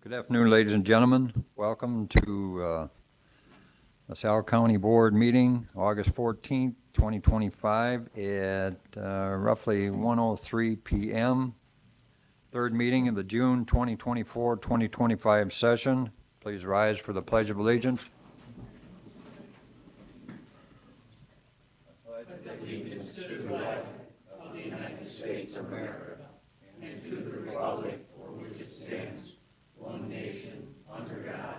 Good afternoon, ladies and gentlemen. Welcome to LaSalle County Board meeting, August 14th, 2025 at roughly 1:03 p.m. Third meeting of the June 2024-2025 session. Please rise for the Pledge of Allegiance. Allegiance to the flag of the United States of America and to the republic for which it stands, one nation, under God,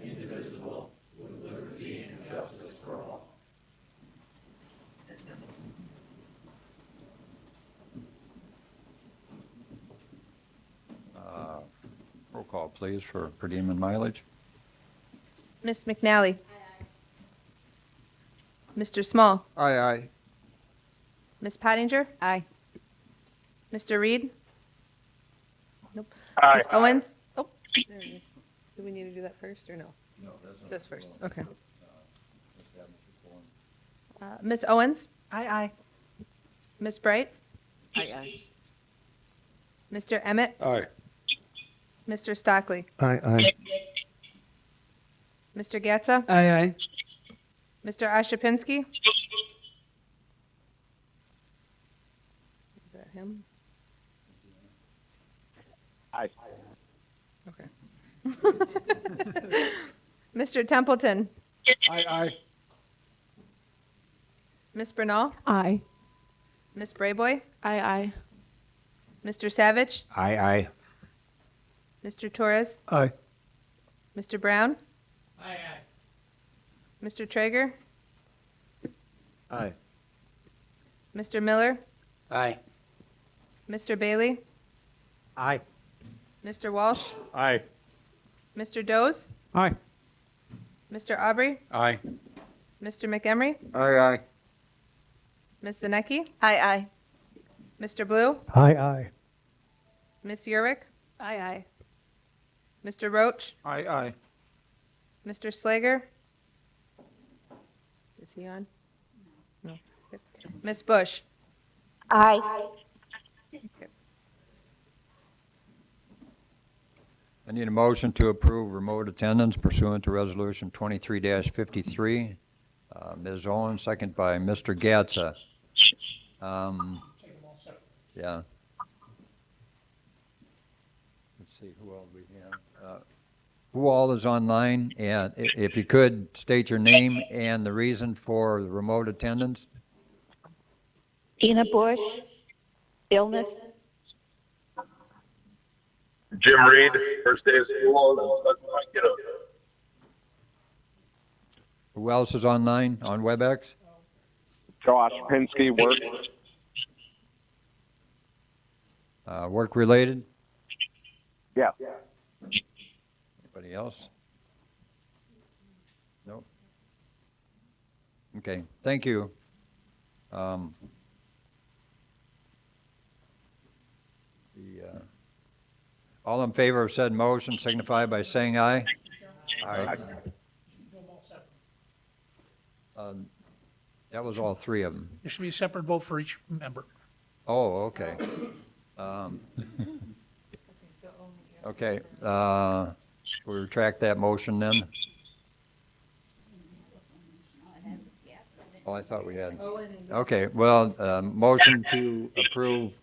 indivisible, with liberty and justice for all. Roll call, please, for per diem and mileage. Ms. McNally. Mr. Small. Aye, aye. Ms. Pottinger. Aye. Mr. Reed. Nope. Aye. Ms. Owens. Oh, there it is. Do we need to do that first or no? No, that's not. This first. Okay. Ms. Owens. Aye, aye. Ms. Bright. Aye, aye. Mr. Emmett. Aye. Mr. Stockley. Aye, aye. Mr. Gatsa. Aye, aye. Mr. Oshapinski. Is that him? Aye. Okay. Mr. Templeton. Aye, aye. Ms. Bernal. Aye. Ms. Brayboy. Aye, aye. Mr. Savage. Aye, aye. Mr. Torres. Aye. Mr. Brown. Mr. Traeger. Aye. Mr. Miller. Aye. Mr. Bailey. Aye. Mr. Walsh. Aye. Mr. Doze. Aye. Mr. Aubrey. Aye. Mr. McEmery. Aye, aye. Ms. Zanecki. Aye, aye. Mr. Blue. Aye, aye. Ms. Urick. Aye, aye. Mr. Roach. Aye, aye. Mr. Slager. Is he on? No. Okay. Ms. Bush. Aye. I need a motion to approve remote attendance pursuant to Resolution 23-53. Ms. Owens, second by Mr. Gatsa. Yeah. Let's see, who all we have. Who all is online? And if you could, state your name and the reason for the remote attendance. Ina Bush, illness. Jim Reed, first day of school, and get up. Who else is online on WebEx? Josh Pinsky, work. Work-related? Yeah. Anybody else? Nope. Okay, thank you. All in favor of said motion signify by saying aye. Aye. That was all three of them. There should be a separate vote for each member. Oh, okay. Okay, we retract that motion then? Oh, I thought we had. Okay, well, motion to approve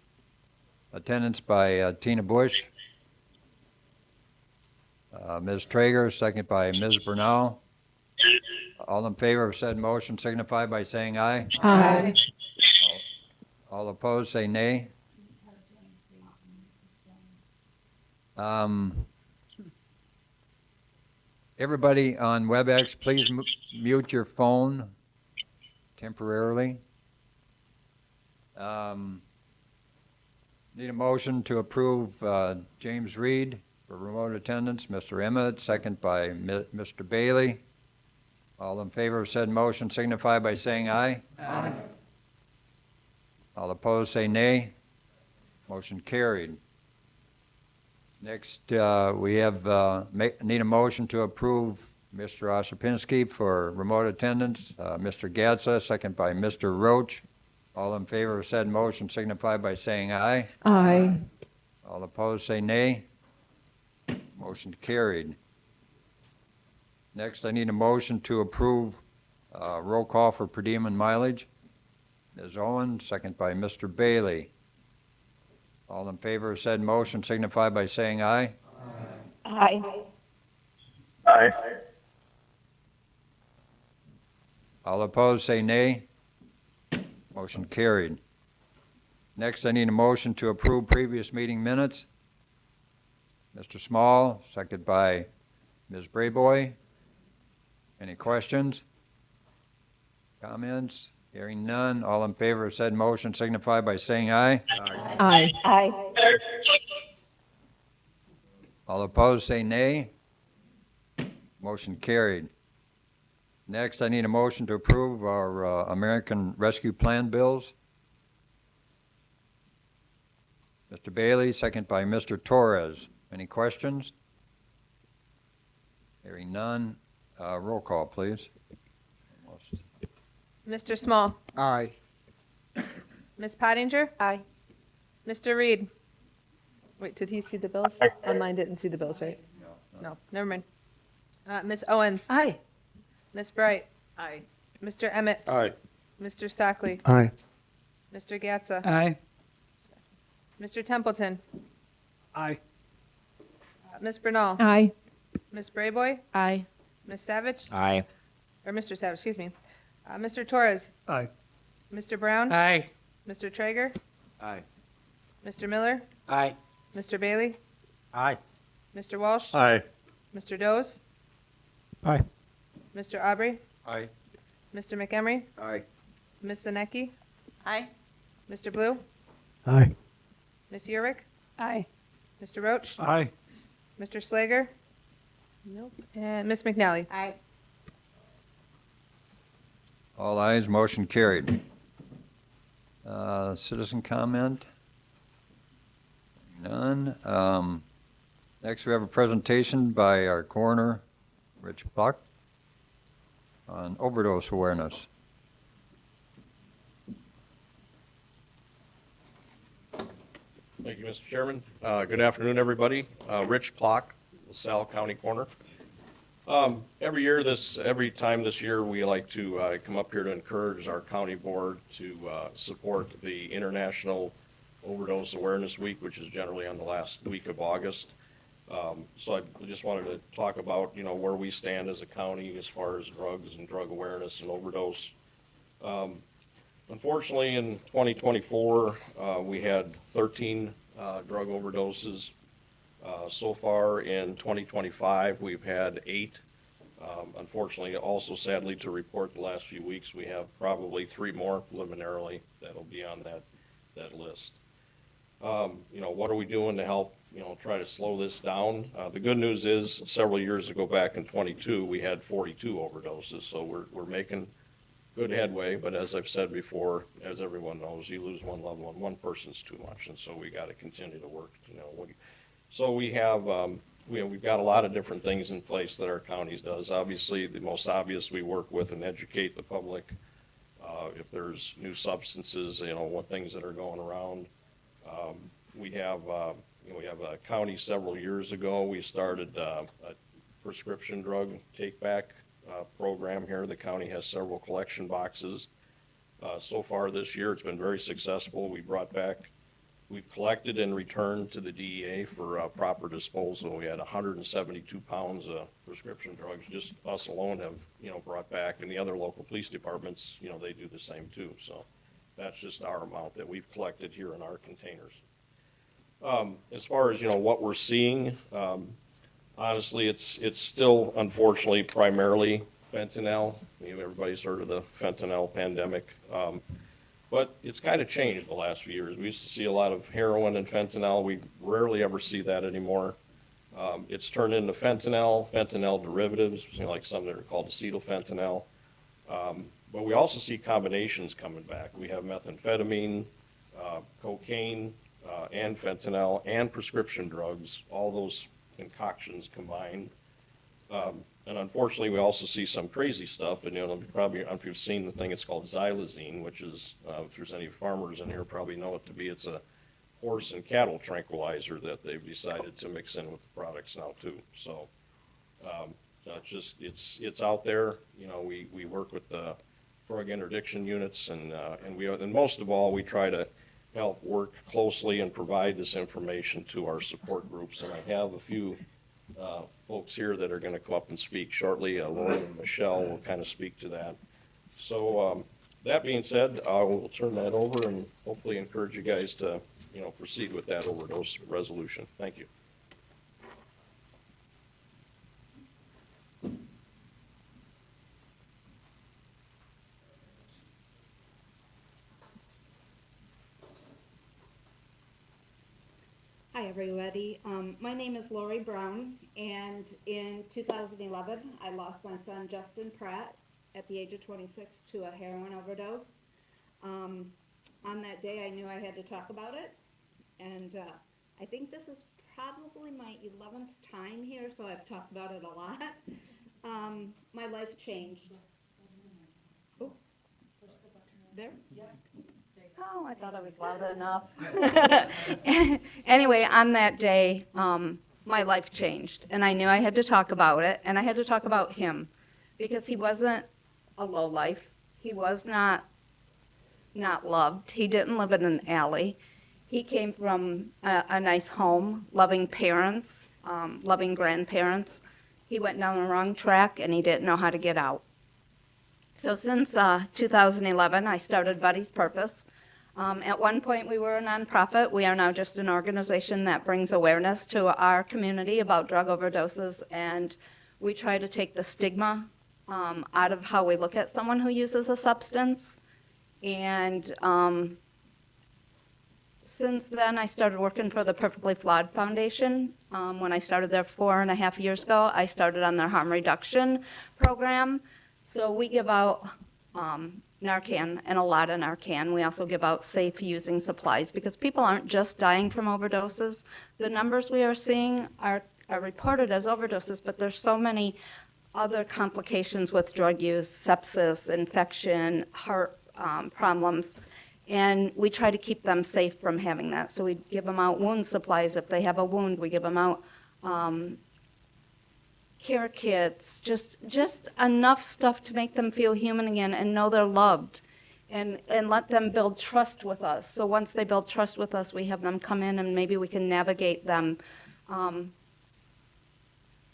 attendance by Tina Bush. Ms. Traeger, second by Ms. Bernal. All in favor of said motion signify by saying aye. Aye. All opposed, say nay. Everybody on WebEx, please mute your phone temporarily. Need a motion to approve James Reed for remote attendance. Mr. Emmett, second by Mr. Bailey. All in favor of said motion signify by saying aye. Aye. All opposed, say nay. Motion carried. Next, we have, need a motion to approve Mr. Oshapinski for remote attendance. Mr. Gatsa, second by Mr. Roach. All in favor of said motion signify by saying aye. Aye. All opposed, say nay. Motion carried. Next, I need a motion to approve roll call for per diem and mileage. Ms. Owen, second by Mr. Bailey. All in favor of said motion signify by saying aye. Aye. Aye. All opposed, say nay. Motion carried. Next, I need a motion to approve previous meeting minutes. Mr. Small, seconded by Ms. Brayboy. Any questions? Comments? Hearing none. All in favor of said motion signify by saying aye. Aye. Aye. All opposed, say nay. Motion carried. Next, I need a motion to approve our American Rescue Plan bills. Mr. Bailey, second by Mr. Torres. Any questions? Hearing none. Roll call, please. Mr. Small, Aye. Ms. Pottinger, Aye. Mr. Reed. Wait, did he see the bills? Aye. Online didn't see the bills, right? No, never mind. Ms. Owens, Aye. Ms. Bright, Aye. Mr. Emmett, Aye. Mr. Stockley, Aye. Mr. Gatsa, Aye. Mr. Templeton, Aye. Ms. Bernal, Aye. Ms. Brayboy, Aye. Ms. Savage, Aye. or Mr. Savage, excuse me. Mr. Torres, Aye. Mr. Brown, Aye. Mr. Traeger, Aye. Mr. Miller, Aye. Mr. Bailey, Aye. Mr. Walsh, Aye. Mr. Doze, Aye. Mr. Aubrey, Aye. Mr. McEmery, Aye. Ms. Zanecki, Aye. Mr. Blue, Aye. Ms. Urick, Aye. Mr. Roach, Aye. Mr. Slager, nope, and Ms. McNally. Aye. All ayes, motion carried. Citizen comment? None. Next, we have a presentation by our coroner, Rich Pluck, on overdose awareness. Thank you, Mr. Chairman. Good afternoon, everybody. Rich Plock, LaSalle County Coroner. Every time this year, we like to come up here to encourage our county board to support the International Overdose Awareness Week, which is generally on the last week of August. So I just wanted to talk about, where we stand as a county as far as drugs and drug awareness and overdose. Unfortunately, in 2024, we had 13 drug overdoses. So far in 2025, we've had 8. Unfortunately, also sadly to report the last few weeks, we have probably 3 more preliminarily that'll be on that list. What are we doing to help, try to slow this down? The good news is several years ago, back in 22, we had 42 overdoses, so we're making good headway, but as I've said before, as everyone knows, you lose one loved one person's too much, and so we got to continue to work. So we have we've got a lot of different things in place that our counties does. Obviously, the most obvious, we work with and educate the public if there's new substances, what things that are going around. We have a county several years ago. We started a prescription drug take back program here. The county has several collection boxes. So far this year, it's been very successful. We've collected and returned to the DEA for proper disposal. We had 172 pounds of prescription drugs. Just us alone have, brought back, and the other local police departments, they do the same too. So that's just our amount that we've collected here in our containers. As far as, what we're seeing, honestly, it's still, unfortunately, primarily fentanyl. Everybody's heard of the fentanyl pandemic. But it's kind of changed the last few years. We used to see a lot of heroin and fentanyl. We rarely ever see that anymore. It's turned into fentanyl derivatives, like some that are called acetylfentanyl. But we also see combinations coming back. We have methamphetamine, cocaine, and fentanyl, and prescription drugs, all those concoctions combined. And unfortunately, we also see some crazy stuff. And probably, if you've seen the thing, it's called xylazine, which is, if there's any farmers in here, probably know it to be. It's a horse and cattle tranquilizer that they've decided to mix in with the products now too. So, so it's out there. You know, we work with the drug interdiction units and most of all, we try to help work closely and provide this information to our support groups. And I have a few folks here that are going to come up and speak shortly. Lauren and Michelle will kind of speak to that. So that being said, I will turn that over and hopefully encourage you guys to, you know, proceed with that overdose resolution. Thank you. Hi, everybody. My name is Lori Brown, and in 2011, I lost my son Justin Pratt at the age of 26 to a heroin overdose. On that day, I knew I had to talk about it, and I think this is probably my 11th time here, so I've talked about it a lot. My life changed. Oh, there? Oh, I thought I was loud enough. Anyway, on that day, my life changed, and I knew I had to talk about it, and I had to talk about him, because he wasn't a lowlife. He was not loved. He didn't live in an alley. He came from a nice home, loving parents, loving grandparents. He went down the wrong track, and he didn't know how to get out. So since 2011, I started Buddy's Purpose. At one point, we were a nonprofit. We are now just an organization that brings awareness to our community about drug overdoses, and we try to take the stigma out of how we look at someone who uses a substance. And since then, I started working for the Perfectly Flawed Foundation. When I started there 4.5 years ago, I started on their harm reduction program. So we give out Narcan, and a lot of Narcan. We also give out safe using supplies, because people aren't just dying from overdoses. The numbers we are seeing are reported as overdoses, but there's so many other complications with drug use: sepsis, infection, heart problems, and we try to keep them safe from having that. So we give them out wound supplies. If they have a wound, we give them out care kits, just enough stuff to make them feel human again and know they're loved, and let them build trust with us. So once they build trust with us, we have them come in, and maybe we can navigate them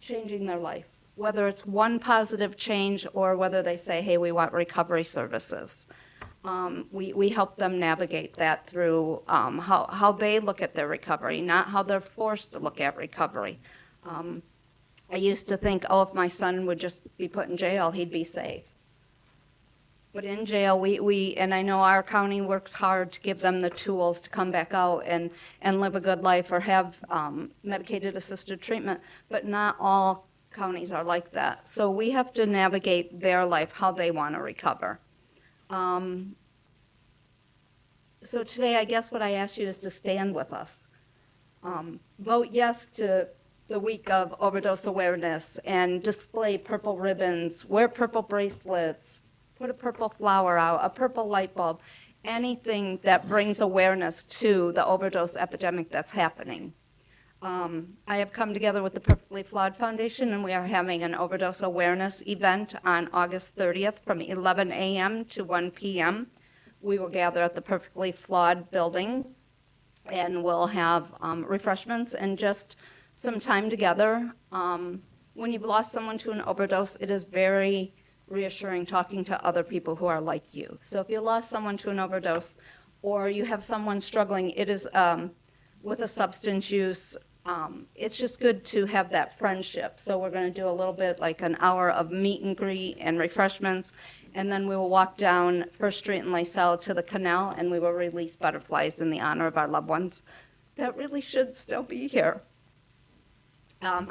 changing their life, whether it's one positive change or whether they say, hey, we want recovery services. We help them navigate that through how they look at their recovery, not how they're forced to look at recovery. I used to think, oh, if my son would just be put in jail, he'd be safe. But in jail, and I know our county works hard to give them the tools to come back out and live a good life or have medicated assisted treatment, but not all counties are like that. So we have to navigate their life, how they want to recover. So today, I guess what I ask you is to stand with us. Vote yes to the week of overdose awareness, and display purple ribbons, wear purple bracelets, put a purple flower out, a purple light bulb, anything that brings awareness to the overdose epidemic that's happening. I have come together with the Perfectly Flawed Foundation, and we are having an overdose awareness event on August 30th from 11 a.m. to 1 p.m. We will gather at the Perfectly Flawed building, and we'll have refreshments and just some time together. When you've lost someone to an overdose, it is very reassuring talking to other people who are like you. So if you lost someone to an overdose, or you have someone struggling, it is with a substance use, it's just good to have that friendship. So we're going to do a little bit like an hour of meet and greet and refreshments, and then we will walk down First Street in LaSalle to the canal, and we will release butterflies in the honor of our loved ones that really should still be here.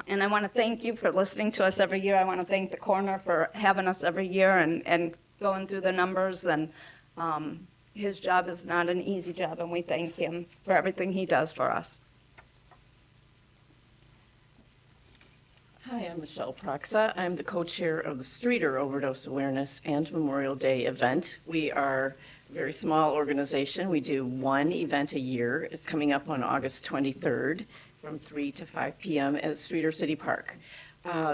And I want to thank you for listening to us every year. I want to thank the coroner for having us every year and going through the numbers. And his job is not an easy job, and we thank him for everything he does for us. Hi, I'm Michelle Proxa. I'm the co-chair of the Streeter Overdose Awareness and Memorial Day event. We are very small organization. We do one event a year. It's coming up on August 23rd from 3 to 5 p.m. at Streeter City Park.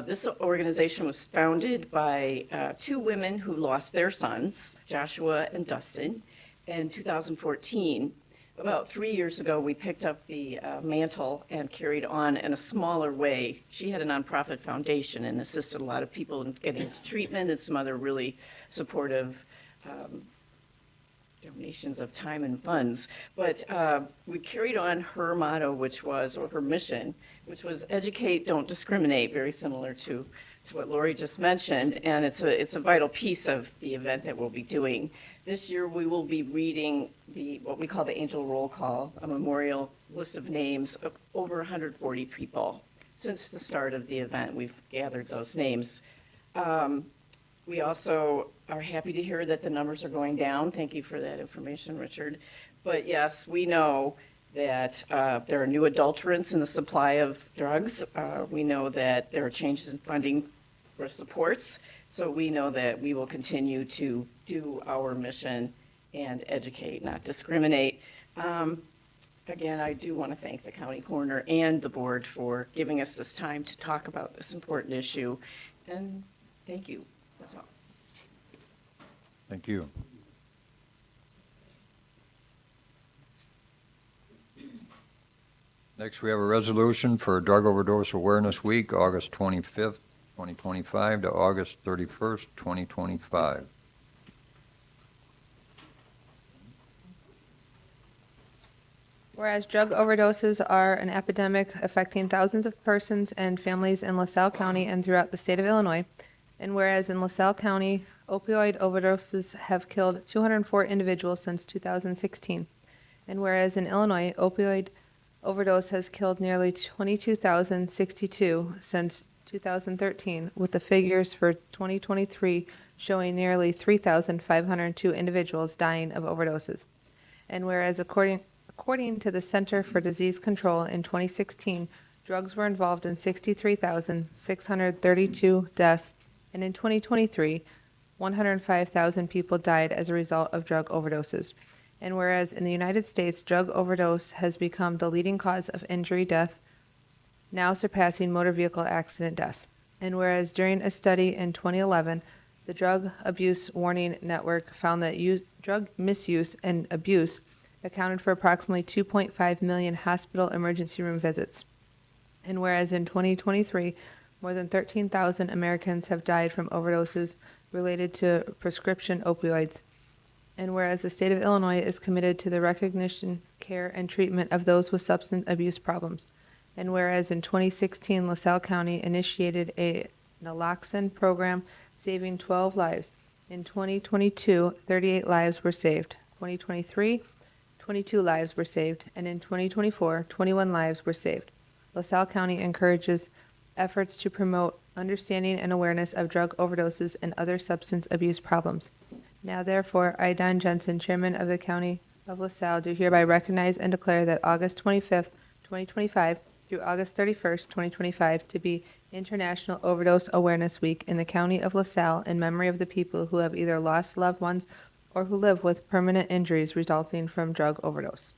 This organization was founded by two women who lost their sons, Joshua and Dustin, in 2014. About 3 years ago, we picked up the mantle and carried on in a smaller way. She had a nonprofit foundation and assisted a lot of people in getting into treatment and some other really supportive donations of time and funds. But we carried on her motto, or her mission, which was educate, don't discriminate, very similar to what Lori just mentioned. And it's a vital piece of the event that we'll be doing. This year, we will be reading what we call the Angel Roll Call, a memorial list of names of over 140 people. Since the start of the event, we've gathered those names. We also are happy to hear that the numbers are going down. Thank you for that information, Richard. But yes, we know that there are new adulterants in the supply of drugs. We know that there are changes in funding for supports. So we know that we will continue to do our mission and educate, not discriminate. Again, I do want to thank the county coroner and the board for giving us this time to talk about this important issue. And thank you. That's all. Thank you. Next, we have a resolution for Drug Overdose Awareness Week, August 25th, 2025 to August 31st, 2025. Whereas drug overdoses are an epidemic affecting thousands of persons and families in LaSalle County and throughout the state of Illinois, and whereas in LaSalle County, opioid overdoses have killed 204 individuals since 2016, and whereas in Illinois, opioid overdose has killed nearly 22,062 since 2013, with the figures for 2023 showing nearly 3,502 individuals dying of overdoses. And whereas according to the Center for Disease Control in 2016, drugs were involved in 63,632 deaths, and in 2023, 105,000 people died as a result of drug overdoses. And whereas in the United States, drug overdose has become the leading cause of injury death, now surpassing motor vehicle accident deaths. And whereas during a study in 2011, the Drug Abuse Warning Network found that drug misuse and abuse accounted for approximately 2.5 million hospital emergency room visits. And whereas in 2023, more than 13,000 Americans have died from overdoses related to prescription opioids. And whereas the state of Illinois is committed to the recognition, care, and treatment of those with substance abuse problems. And whereas in 2016, LaSalle County initiated a naloxone program saving 12 lives. In 2022, 38 lives were saved. 2023, 22 lives were saved. And in 2024, 21 lives were saved. LaSalle County encourages efforts to promote understanding and awareness of drug overdoses and other substance abuse problems. Now therefore, I, Don Jensen, Chairman of the County of LaSalle, do hereby recognize and declare that August 25th, 2025 through August 31st, 2025 to be International Overdose Awareness Week in the County of LaSalle in memory of the people who have either lost loved ones or who live with permanent injuries resulting from drug overdose.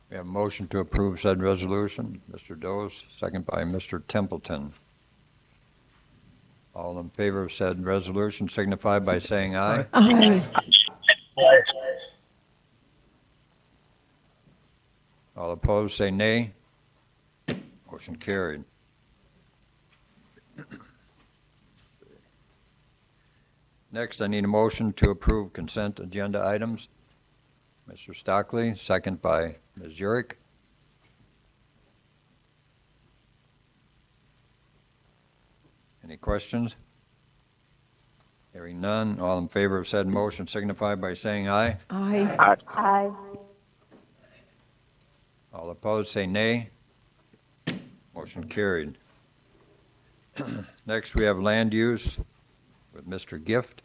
We have a motion to approve said resolution. Mr. Dose, second by Mr. Templeton. All in favor of said resolution signify by saying aye. Aye. Aye. All opposed, say nay. Motion carried. Next, I need a motion to approve consent agenda items. Mr. Stockley, second by Ms. Zurich. Any questions? Hearing none, all in favor of said motion signify by saying aye. Aye. Aye. All opposed, say nay. Motion carried. Next, we have land use with Mr. Gift.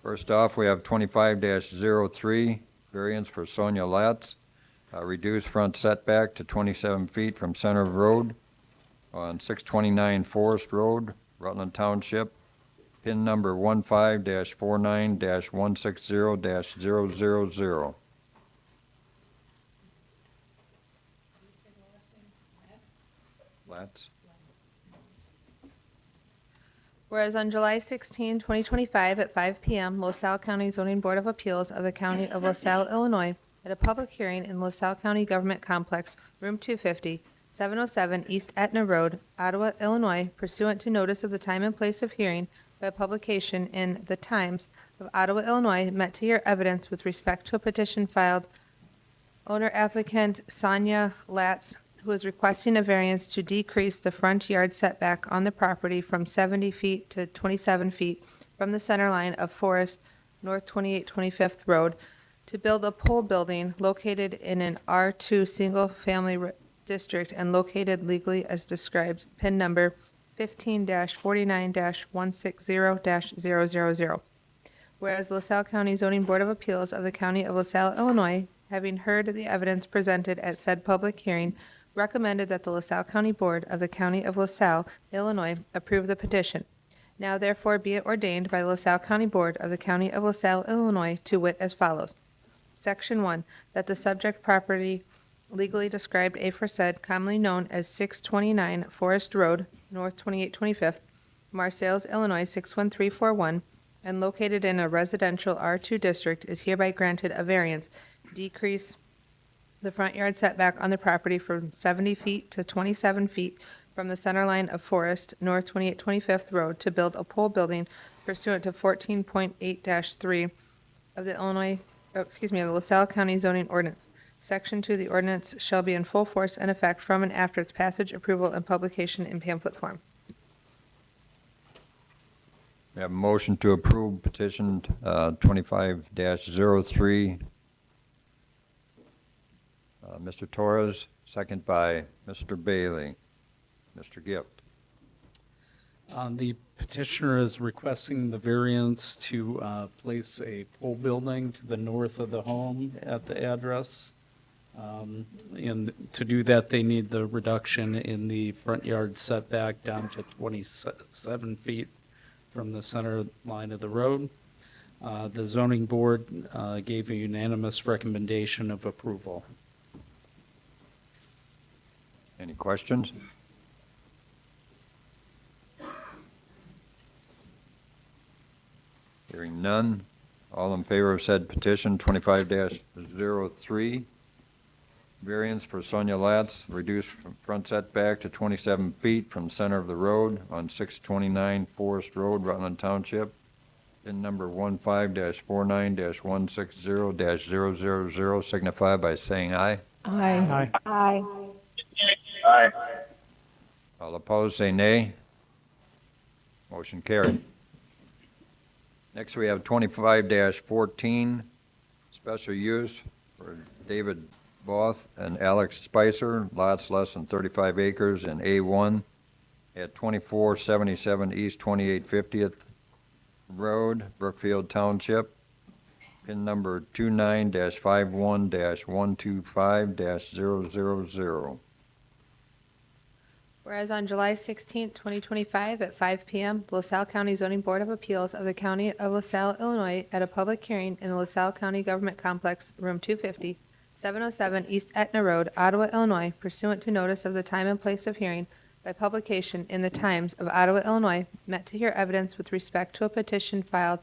First off, we have 25-03, variance for Sonia Latz, reduced front setback to 27 feet from center of road on 629 Forest Road, Rutland Township. PIN number 15-49-160-000. Latz. Whereas on July 16, 2025, at 5 p.m., LaSalle County Zoning Board of Appeals of the County of LaSalle, Illinois, at a public hearing in LaSalle County Government Complex, Room 250, 707 East Etna Road, Ottawa, Illinois, pursuant to notice of the time and place of hearing by publication in The Times of Ottawa, Illinois, met to hear evidence with respect to a petition filed owner applicant Sonia Latz, who is requesting a variance to decrease the front yard setback on the property from 70 feet to 27 feet from the center line of Forest North 2825th Road to build a pole building located in an R2 single-family district and located legally as described, PIN number 15-49-160-000. Whereas LaSalle County Zoning Board of Appeals of the County of LaSalle, Illinois, having heard the evidence presented at said public hearing, recommended that the LaSalle County Board of the County of LaSalle, Illinois, approve the petition. Now therefore be it ordained by the LaSalle County Board of the County of LaSalle, Illinois, to wit as follows. Section 1, that the subject property legally described aforesaid, commonly known as 629 Forest Road, North 2825th, Marseilles, Illinois 61341, and located in a residential R2 district, is hereby granted a variance, decrease the front yard setback on the property from 70 feet to 27 feet from the center line of Forest, North 2825th Road, to build a pole building pursuant to 14.8-3 of the the LaSalle County zoning ordinance. Section 2, the ordinance shall be in full force and effect from and after its passage, approval, and publication in pamphlet form. We have a motion to approve petition 25-03. Mr. Torres, second by Mr. Bailey. Mr. Gift. The petitioner is requesting the variance to place a pole building to the north of the home at the address. And to do that, they need the reduction in the front yard setback down to 27 feet from the center line of the road. The zoning board gave a unanimous recommendation of approval. Any questions? Hearing none. All in favor of said petition 25-03. Variance for Sonia Latz, reduced from front setback to 27 feet from center of the road on 629 Forest Road, Rutland Township. PIN number 15-49-160-000, signify by saying aye. Aye. Aye. Aye. All opposed, say nay. Motion carried. Next, we have 25-14, special use for David Both and Alex Spicer, lots less than 35 acres in A1 at 2477 East 2850th Road, Brookfield Township. PIN number 29-51-125-000. Whereas on July 16, 2025, at 5 p.m., the LaSalle County Zoning Board of Appeals of the County of LaSalle, Illinois, at a public hearing in the LaSalle County Government Complex, Room 250, 707 East Etna Road, Ottawa, Illinois, pursuant to notice of the time and place of hearing by publication in the Times of Ottawa, Illinois, met to hear evidence with respect to a petition filed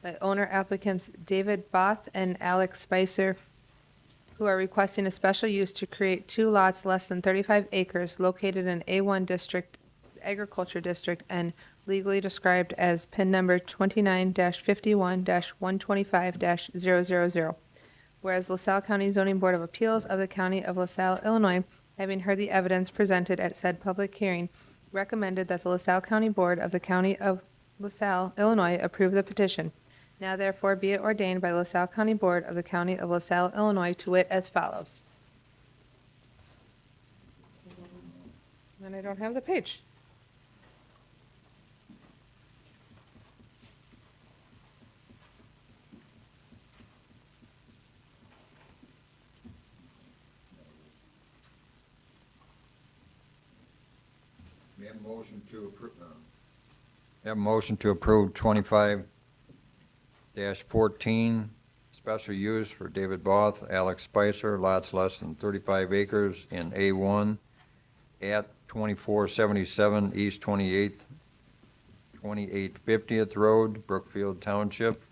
by owner applicants David Both and Alex Spicer, who are requesting a special use to create two lots less than 35 acres located in A1 district, agriculture district, and legally described as PIN number 29-51-125-000. Whereas LaSalle County Zoning Board of Appeals of the County of LaSalle, Illinois, having heard the evidence presented at said public hearing, recommended that the LaSalle County Board of the County of LaSalle, Illinois, approve the petition. Now therefore be it ordained by the LaSalle County Board of the County of LaSalle, Illinois, to wit as follows. And I don't have the page. We have a motion to approve. Have a motion to approve 25-14, special use for David Both, Alex Spicer, lots less than 35 acres in A1 at 2477 East 2850th Road, Brookfield Township,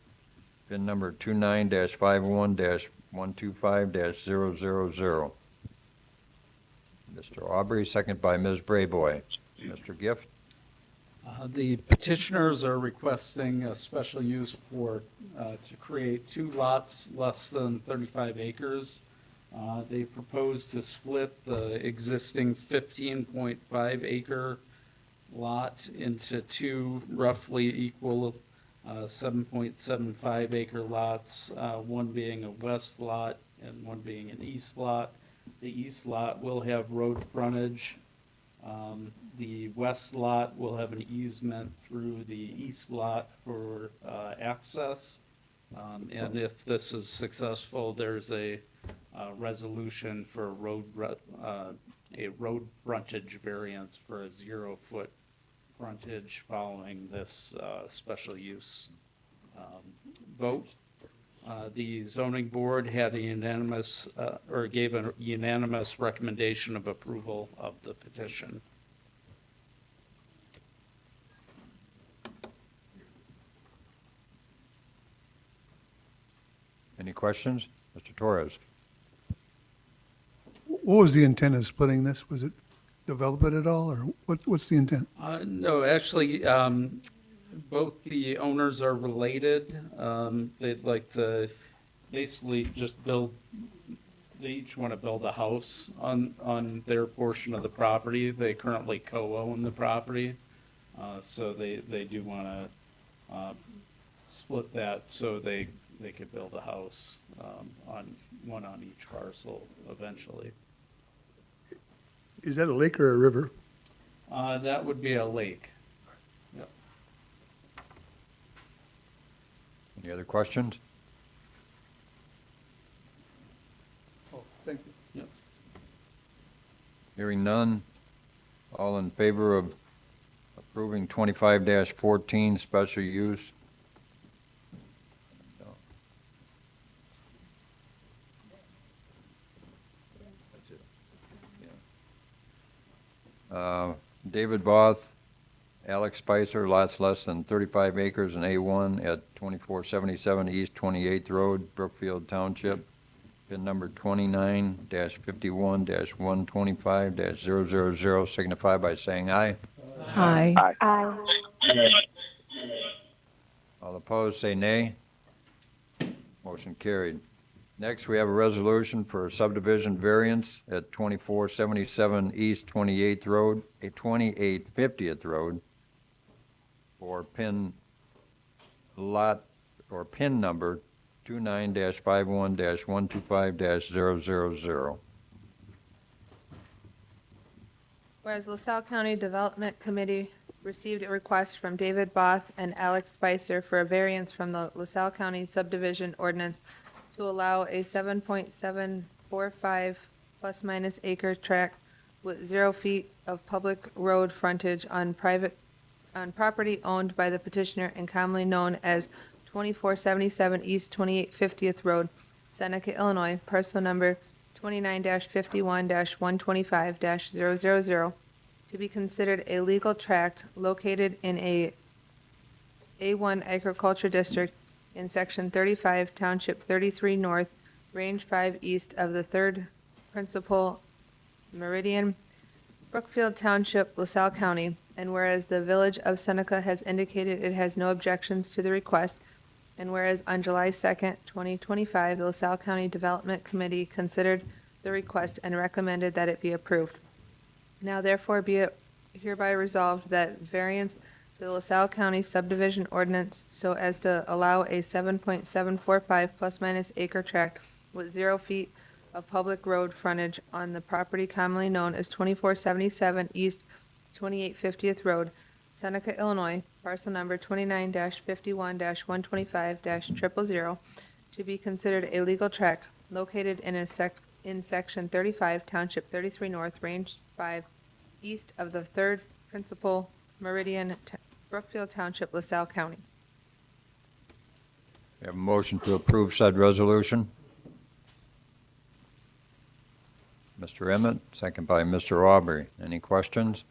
PIN number 29-51-125-000. Mr. Aubrey, second by Ms. Brayboy. Mr. Gift? The petitioners are requesting a special use for, to create two lots less than 35 acres. They propose to split the existing 15.5 acre lot into two roughly equal 7.75 acre lots, one being a west lot and one being an east lot. The east lot will have road frontage. The west lot will have an easement through the east lot for access. And if this is successful, there's a resolution for a road frontage variance for a 0-foot frontage following this special use vote. The zoning board had a unanimous, or gave a unanimous recommendation of approval of the petition. Any questions? Mr. Torres? What was the intent of splitting this? Was it develop it at all, or what's the intent? No, actually, both the owners are related. They'd like to basically just build, they each want to build a house on their portion of the property. They currently co-own the property. So they do want to split that so they could build a house on one on each parcel eventually. Is that a lake or a river? That would be a lake. Yep. Any other questions? Oh, thank you. Yep. Hearing none. All in favor of approving 25-14 special use? No. That's it. Yeah. David Both, Alex Spicer, lots less than 35 acres in A1 at 2477 East 28th Road, Brookfield Township. PIN number 29-51-125-000, signify by saying aye. Aye. Aye. All opposed, say nay. Motion carried. Next, we have a resolution for subdivision variance at 2477 East 28th Road, 2850th Road, for PIN lot, or PIN number 29-51-125-000. Whereas LaSalle County Development Committee received a request from David Both and Alex Spicer for a variance from the LaSalle County subdivision ordinance to allow a 7.745 plus minus acre tract with 0 feet of public road frontage on property owned by the petitioner and commonly known as 2477 East 2850th Road, Seneca, Illinois, parcel number 29-51-125-000, to be considered a legal tract located in a A1 agriculture district in section 35, township 33 north, range 5 east of the 3rd principal meridian, Brookfield Township, LaSalle County, and whereas the Village of Seneca has indicated it has no objections to the request, and whereas on July 2nd, 2025, the LaSalle County Development Committee considered the request and recommended that it be approved. Now therefore be it hereby resolved that variance to the LaSalle County subdivision ordinance so as to allow a 7.745 plus minus acre tract with 0 feet of public road frontage on the property commonly known as 2477 East 2850th Road, Seneca, Illinois, parcel number 29-51-125-000, to be considered a legal tract located in section 35, township 33 north, range 5 east of the 3rd principal meridian, Brookfield Township, LaSalle County. We have a motion to approve said resolution. Mr. Emmett, second by Mr. Aubrey. Any questions?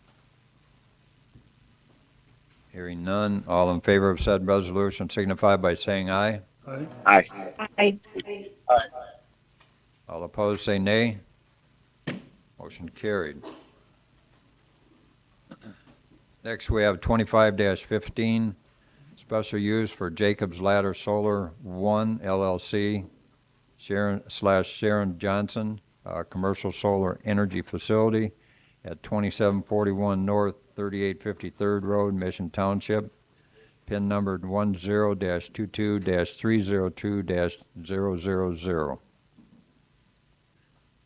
Hearing none. All in favor of said resolution signify by saying aye. Aye. Aye. Aye. All opposed, say nay. Motion carried. Next, we have 25-15, special use for Jacob's Ladder Solar One LLC, Sharon Johnson, commercial solar energy facility at 2741 North 3853rd Road, Mission Township, PIN numbered 10-22-302-000.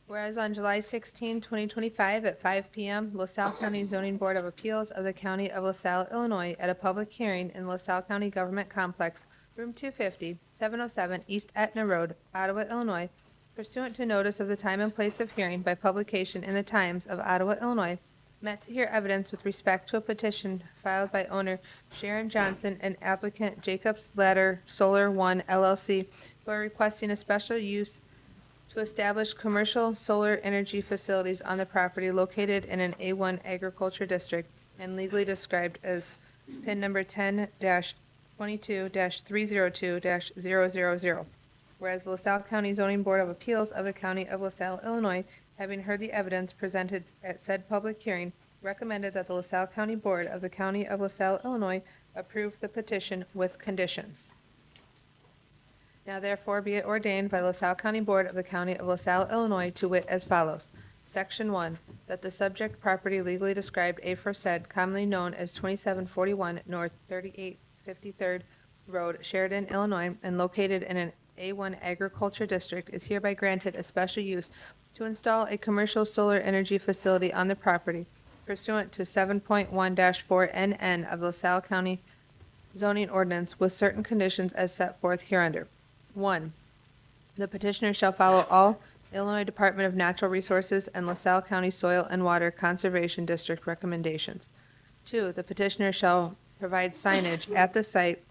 Whereas on July 16, 2025, at 5 p.m., LaSalle County Zoning Board of Appeals of the County of LaSalle, Illinois, at a public hearing in LaSalle County Government Complex, Room 250, 707 East Etna Road, Ottawa, Illinois, pursuant to notice of the time and place of hearing by publication in the Times of Ottawa, Illinois, met to hear evidence with respect to a petition filed by owner Sharon Johnson and applicant Jacob's Ladder Solar One LLC, who are requesting a special use to establish commercial solar energy facilities on the property located in an A1 agriculture district and legally described as PIN number 10-22-302-000. Whereas the LaSalle County Zoning Board of Appeals of the County of LaSalle, Illinois, having heard the evidence presented at said public hearing, recommended that the LaSalle County Board of the County of LaSalle, Illinois, approve the petition with conditions. Now therefore be it ordained by LaSalle County Board of the County of LaSalle, Illinois, to wit as follows. Section 1, that the subject property legally described aforesaid, commonly known as 2741 North 3853rd Road, Sheridan, Illinois, and located in an A1 agriculture district, is hereby granted a special use to install a commercial solar energy facility on the property pursuant to 7.1-4 NN of LaSalle County zoning ordinance with certain conditions as set forth hereunder. 1. The petitioner shall follow all Illinois Department of Natural Resources and LaSalle County Soil and Water Conservation District recommendations. 2. The petitioner shall provide signage at the site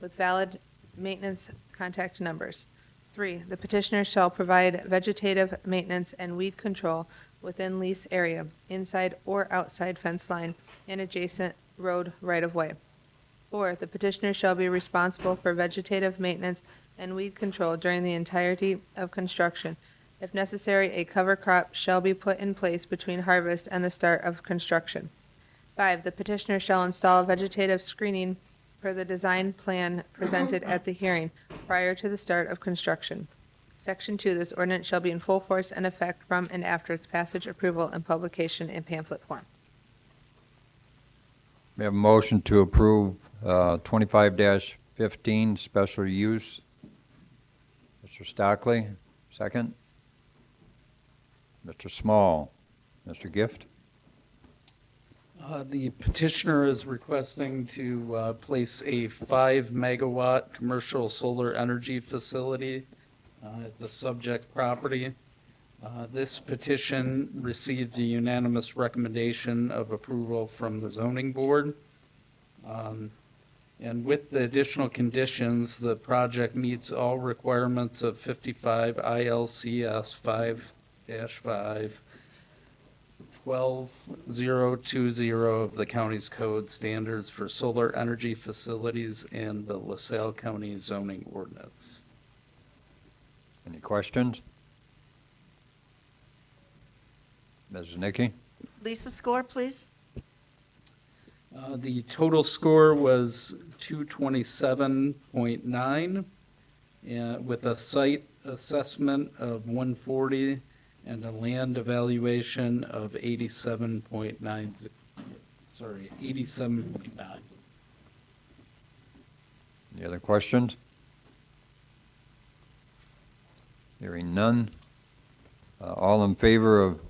with valid maintenance contact numbers. 3. The petitioner shall provide vegetative maintenance and weed control within lease area, inside or outside fence line, and adjacent road right-of-way. 4. The petitioner shall be responsible for vegetative maintenance and weed control during the entirety of construction. If necessary, a cover crop shall be put in place between harvest and the start of construction. 5. The petitioner shall install vegetative screening per the design plan presented at the hearing prior to the start of construction. Section 2, this ordinance shall be in full force and effect from and after its passage, approval, and publication in pamphlet form. We have a motion to approve 25-15, special use. Mr. Stockley, second. Mr. Small. Mr. Gift? The petitioner is requesting to place a 5-megawatt commercial solar energy facility at the subject property. This petition received a unanimous recommendation of approval from the zoning board. And with the additional conditions, the project meets all requirements of 55 ILCS 5-5 12020 of the county's code standards for solar energy facilities and the LaSalle County zoning ordinance. Any questions? Ms. Nicky? Lisa, score, please. The total score was 227.9, with a site assessment of 140 and a land evaluation of 87.9. 87.9. Any other questions? Hearing none. All in favor of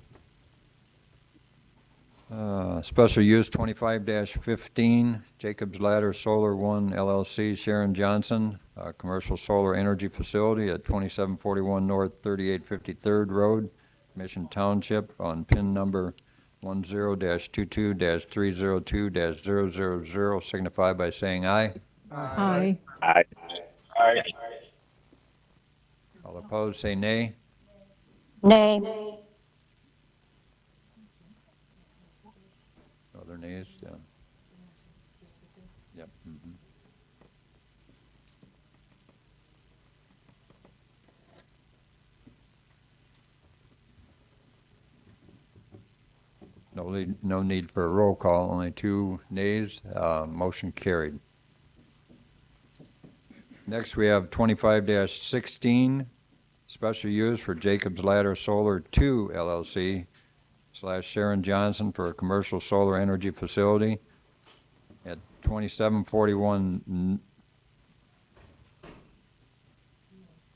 special use 25-15, Jacob's Ladder Solar One LLC, Sharon Johnson, commercial solar energy facility at 2741 North 3853rd Road, Mission Township, on PIN number 10-22-30-000 signify by saying aye. Aye. Aye. Aye. All opposed, say nay. Nay. Other nays, yeah. Yep. No need for a roll call, only 2 nays, motion carried. Next, we have 25-16, special use for Jacob's Ladder Solar 2 LLC / Sharon Johnson for a commercial solar energy facility at 2741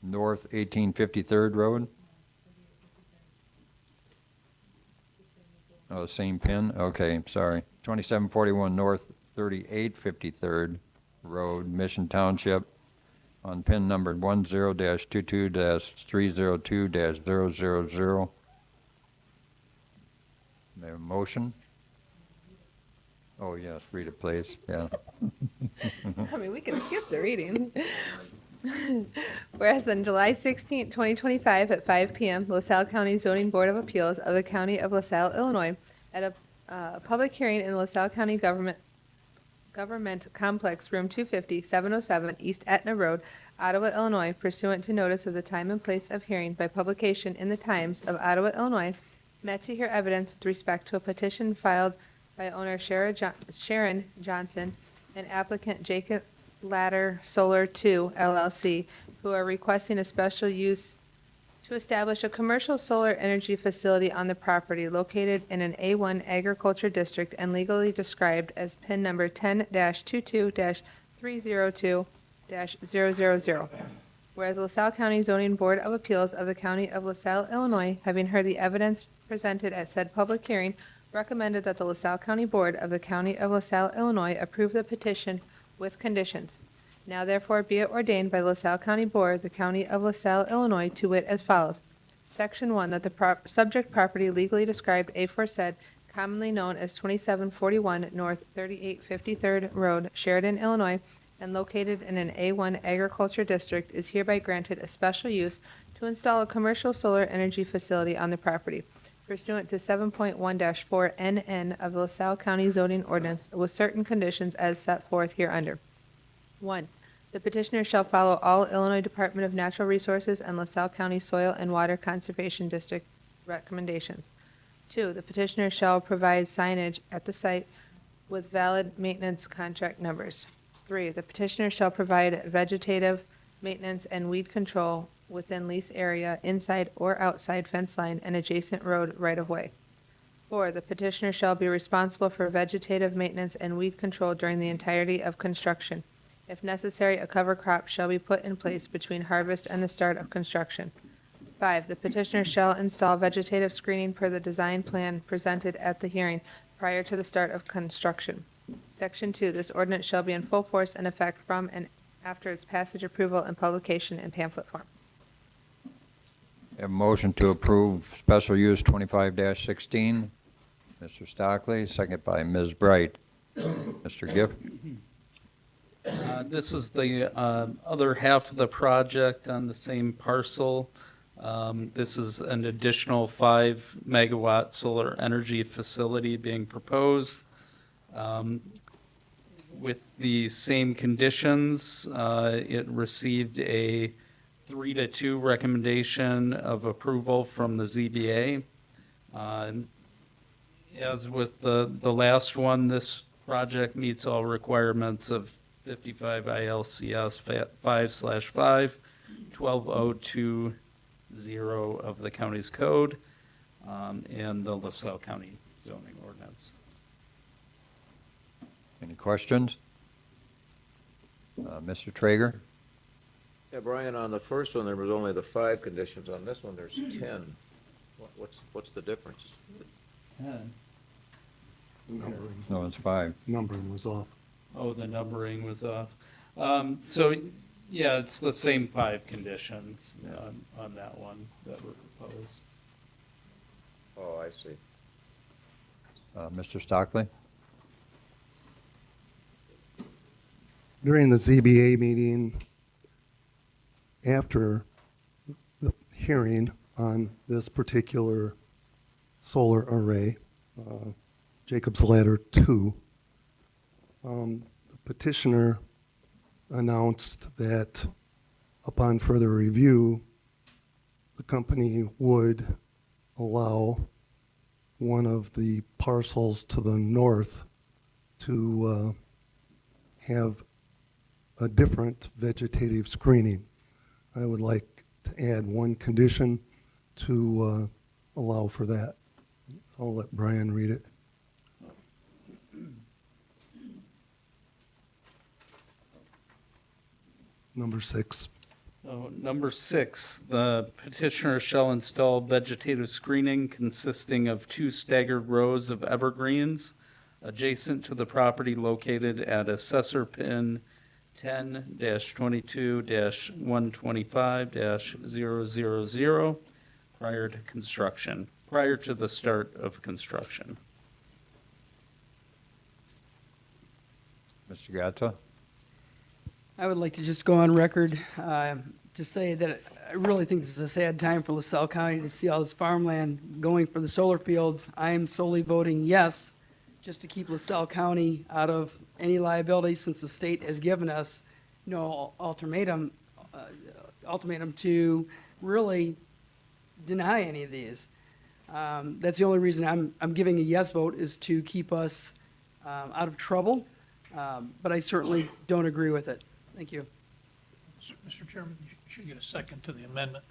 North 1853rd Road. Oh, same pin? Okay, sorry. 2741 North 3853rd Road, Mission Township, on pin numbered 10-22-302-000. May I have a motion? Oh, yes, read it, please, yeah. I mean, we can skip the reading. Whereas on July 16, 2025 at 5 p.m., LaSalle County Zoning Board of Appeals of the County of LaSalle, Illinois, at a public hearing in the LaSalle County Government Complex, Room 250, 707 East Etna Road, Ottawa, Illinois, pursuant to notice of the time and place of hearing by publication in the Times of Ottawa, Illinois, met to hear evidence with respect to a petition filed by owner Sharon Johnson and applicant Jacob's Ladder Solar 2 LLC, who are requesting a special use to establish a commercial solar energy facility on the property located in an A1 agriculture district and legally described as PIN number 10-22-302-000. Whereas LaSalle County Zoning Board of Appeals of the County of LaSalle, Illinois, having heard the evidence presented at said public hearing, recommended that the LaSalle County Board of the County of LaSalle, Illinois, approve the petition with conditions. Now therefore be it ordained by LaSalle County Board, the County of LaSalle, Illinois, to wit as follows. Section 1, that the subject property legally described aforesaid, commonly known as 2741 North 3853rd Road, Sheridan, Illinois, and located in an A1 agriculture district, is hereby granted a special use to install a commercial solar energy facility on the property, pursuant to 7.1-4 NN of the LaSalle County zoning ordinance with certain conditions as set forth hereunder. 1. The petitioner shall follow all Illinois Department of Natural Resources and LaSalle County Soil and Water Conservation District recommendations. 2. The petitioner shall provide signage at the site with valid maintenance contract numbers. 3. The petitioner shall provide vegetative maintenance and weed control within lease area, inside or outside fence line and adjacent road right-of-way. 4. The petitioner shall be responsible for vegetative maintenance and weed control during the entirety of construction. If necessary, a cover crop shall be put in place between harvest and the start of construction. 5. The petitioner shall install vegetative screening per the design plan presented at the hearing prior to the start of construction. Section 2. This ordinance shall be in full force and effect from and after its passage, approval, and publication in pamphlet form. Have a motion to approve special use 25-16. Mr. Stockley, second by Ms. Bright. Mr. Giff? This is the other half of the project on the same parcel. This is an additional 5 megawatt solar energy facility being proposed. With the same conditions, it received a 3-2 recommendation of approval from the ZBA. As with the last one, this project meets all requirements of 55 ILCS 5/5, 12020 of the county's code, and the LaSalle County zoning ordinance. Any questions? Mr. Traeger? Yeah, Brian, on the first one, there was only the 5 conditions. On this one, there's 10. What's the difference? 10. Numbering, No, it's 5. numbering was off. Oh, the numbering was off. So, yeah, it's the same 5 conditions on that one that were proposed. Oh, I see. Mr. Stockley? During the ZBA meeting, after the hearing on this particular solar array, Jacob's Ladder 2, the petitioner announced that upon further review, the company would allow one of the parcels to the north to have a different vegetative screening. I would like to add one condition to allow for that. I'll let Brian read it. Number 6. Number 6, the petitioner shall install vegetative screening consisting of 2 staggered rows of evergreens adjacent to the property located at Assessor Pin 10-22-125-000 prior to the start of construction. Mr. Gatto? I would like to just go on record to say that I really think this is a sad time for LaSalle County to see all this farmland going for the solar fields. I am solely voting yes, just to keep LaSalle County out of any liability, since the state has given us no ultimatum to really deny any of these. That's the only reason I'm giving a yes vote, is to keep us out of trouble, but I certainly don't agree with it. Thank you. Mr. Chairman, you should get a second to the amendment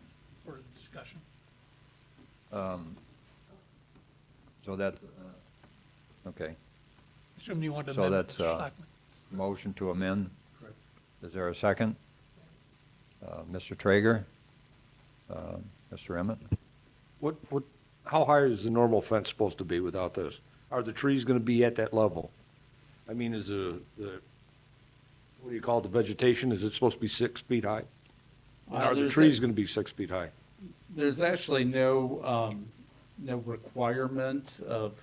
for the discussion. So that, okay. Assume you want to So amend it, that's Mr. Stockman. motion to amend. Is there a second? Mr. Traeger? Mr. Emmett? How high is the normal fence supposed to be without this? Are the trees gonna be at that level? I mean, is what do you call it, the vegetation, is it supposed to be 6 feet high? And are the There's trees gonna be 6 feet high? There's actually no requirement of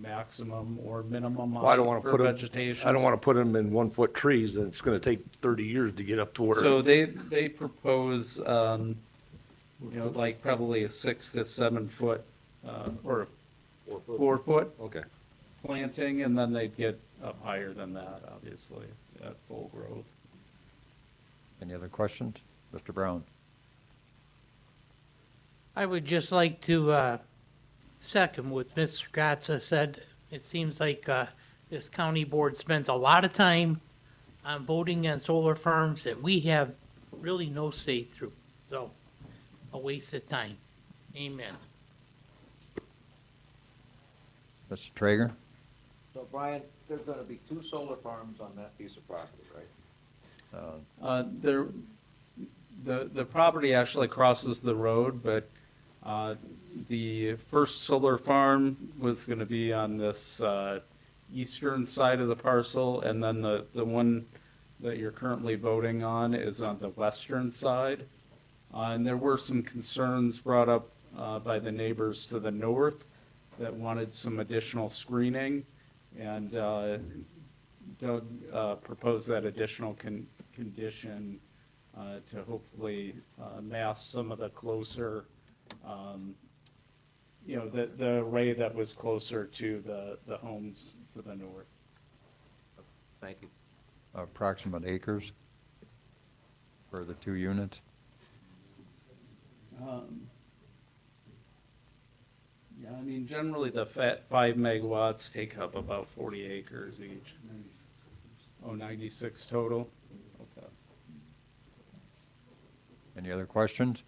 maximum or minimum Well, I don't wanna for put them, vegetation. I don't wanna put them in 1-foot trees, and it's gonna take 30 years to get up to where. So they propose, like probably a 6 to 7 foot, or 4 foot Okay. planting, and then they'd get up higher than that, obviously, at full growth. Any other questions? Mr. Brown? I would just like to second what Mr. Gatsa said. It seems like this county board spends a lot of time on voting on solar farms that we have really no say through. So, a waste of time. Amen. Mr. Traeger? So Brian, there's gonna be 2 solar farms on that piece of property, right? The property actually crosses the road, but the first solar farm was going to be on this eastern side of the parcel, and then the one that you're currently voting on is on the western side. And there were some concerns brought up by the neighbors to the north that wanted some additional screening, and Doug proposed that additional condition to hopefully mask some of the closer, the array that was closer to the homes to the north. Thank you. Approximate acres for the 2 units? Yeah, I mean, generally the 5 megawatts take up about 40 acres each. 96 total? Okay. Any other questions?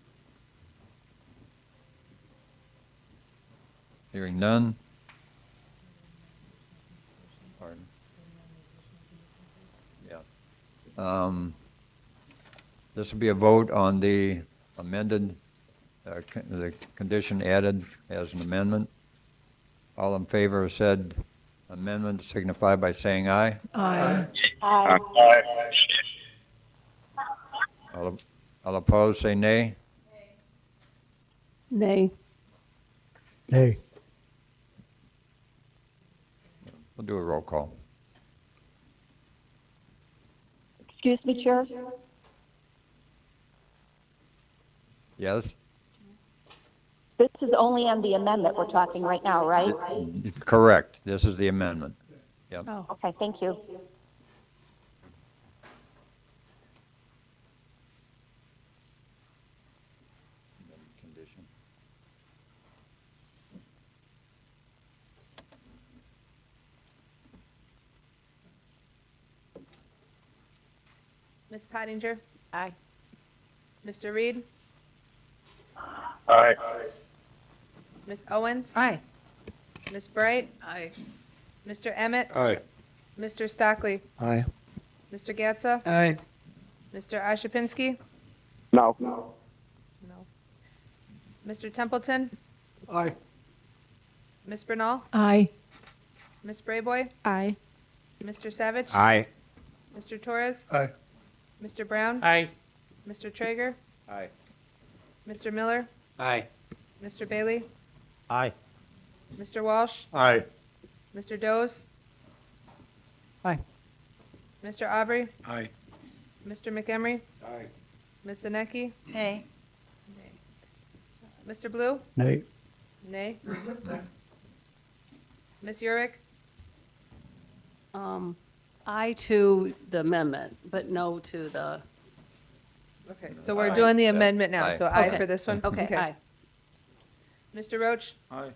Hearing none. Pardon? Yeah. This will be a vote on the amended, the condition added as an amendment. All in favor of said amendment signify by saying aye. Aye. Aye. All opposed, say nay. Nay. Nay. We'll do a roll call. Excuse me, Chair? Yes? This is only on the amendment we're talking right now, right? Correct. This is the amendment. Yep. Oh. Okay, thank you. Ms. Pottinger? Aye. Mr. Reed? Aye. Ms. Owens? Aye. Ms. Bright? Aye. Mr. Emmett? Aye. Mr. Stockley? Aye. Mr. Gatsa? Aye. Mr. Ashapinsky? No. No. Mr. Templeton? Aye. Ms. Bernal? Aye. Ms. Brayboy? Aye. Mr. Savage? Aye. Mr. Torres? Aye. Mr. Brown? Aye. Mr. Traeger? Aye. Mr. Miller? Aye. Mr. Bailey? Aye. Mr. Walsh? Aye. Mr. Doze? Aye. Mr. Aubrey? Aye. Mr. McEmery? Aye. Ms. Zanecki? Nay. Mr. Blue? Nay. Nay. Ms. Urick? Aye to the amendment, but no to the. Okay, so we're doing the amendment now, Aye. so aye Okay. for this one? Okay, aye. Mr. Roach? Aye.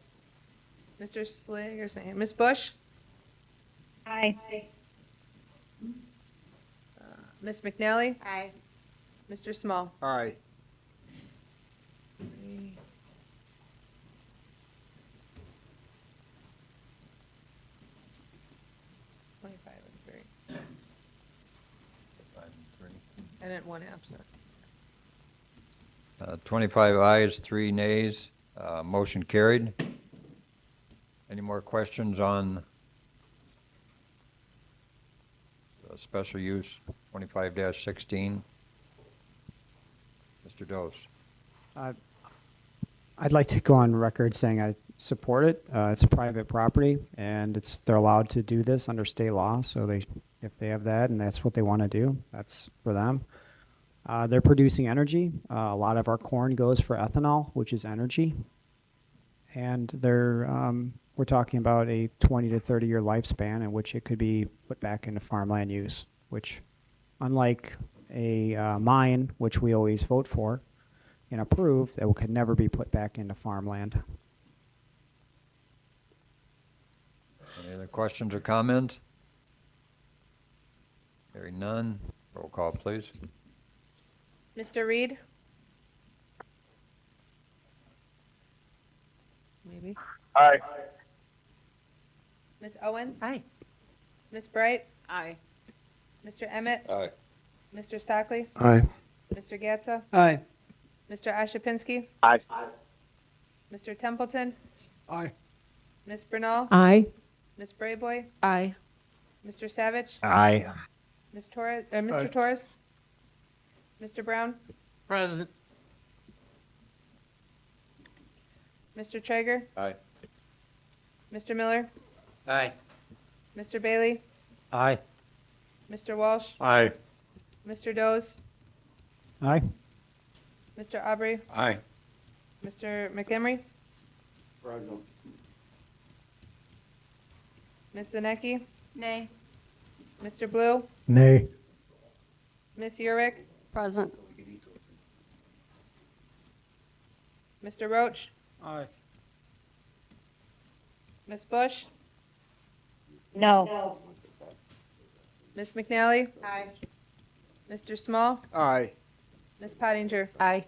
Mr. Slager's not here. Ms. Bush? Aye. Ms. McNally? Aye. Mr. Small? Aye. Twenty-five and three. And then one absent. 25 ayes, 3 nays, motion carried. Any more questions on the special use 25-16? Mr. Dose. I'd like to go on record saying I support it. It's private property, and they're allowed to do this under state law. So if they have that and that's what they want to do, that's for them. They're producing energy. A lot of our corn goes for ethanol, which is energy, and we're talking about a 20 to 30 year lifespan in which it could be put back into farmland use. Which, unlike a mine, which we always vote for and approve, that could never be put back into farmland. Any other questions or comments? Hearing none, roll call, please. Mr. Reed? Maybe. Aye. Ms. Owens? Aye. Ms. Bright? Aye. Mr. Emmett? Aye. Mr. Stockley? Aye. Mr. Gatsa? Aye. Mr. Ashapinsky? Aye. Mr. Templeton? Aye. Ms. Bernal? Aye. Ms. Brayboy? Aye. Mr. Savage? Aye. Ms. Torres, Mr. Torres? Mr. Brown? Present. Mr. Traeger? Aye. Mr. Miller? Aye. Mr. Bailey? Aye. Mr. Walsh? Aye. Mr. Doze? Aye. Mr. Aubrey? Aye. Mr. McEmery? Ms. Zanecki? Nay. Mr. Blue? Nay. Ms. Urick? Present. Mr. Roach? Aye. Ms. Bush? No. Ms. McNally? Aye. Mr. Small? Aye. Ms. Pottinger? Aye.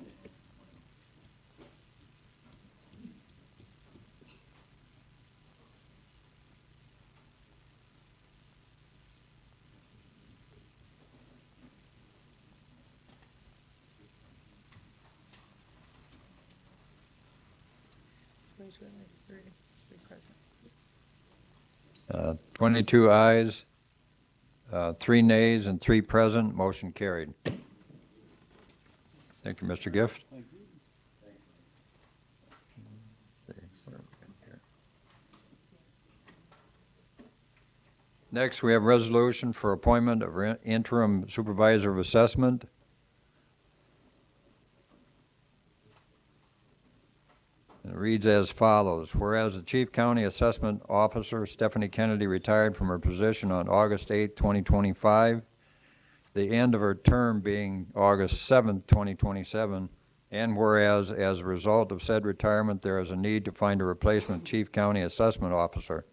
Where's your list? Three present. 22 ayes, 3 nays, and 3 present, motion carried. Thank you, Mr. Gift. Next, we have resolution for appointment of interim supervisor of assessment. It reads as follows. Whereas the Chief County Assessment Officer Stephanie Kennedy retired from her position on August 8, 2025, the end of her term being August 7, 2027, and whereas as a result of said retirement, there is a need to find a replacement Chief County Assessment Officer.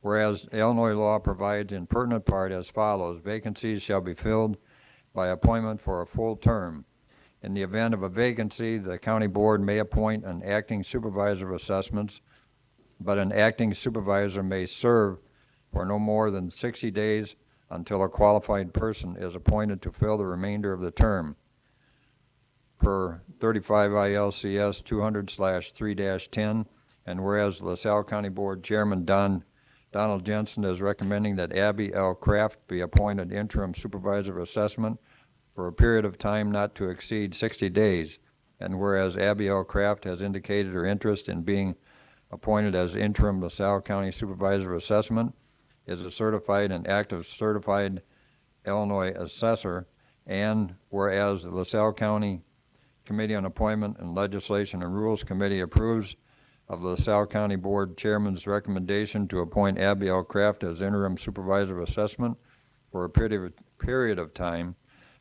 Whereas Illinois law provides in pertinent part as follows. Vacancies shall be filled by appointment for a full term. In the event of a vacancy, the county board may appoint an acting supervisor of assessments, but an acting supervisor may serve for no more than 60 days until a qualified person is appointed to fill the remainder of the term. Per 35 ILCS 200/3-10, and whereas LaSalle County Board Chairman Donald Jensen is recommending that Abby L. Kraft be appointed interim supervisor of assessment for a period of time not to exceed 60 days, and whereas Abby L. Kraft has indicated her interest in being appointed as interim LaSalle County Supervisor of Assessment, is a certified and active certified Illinois assessor, and whereas the LaSalle County Committee on Appointment and Legislation and Rules Committee approves of the LaSalle County Board Chairman's recommendation to appoint Abby L. Kraft as interim supervisor of assessment for a period of time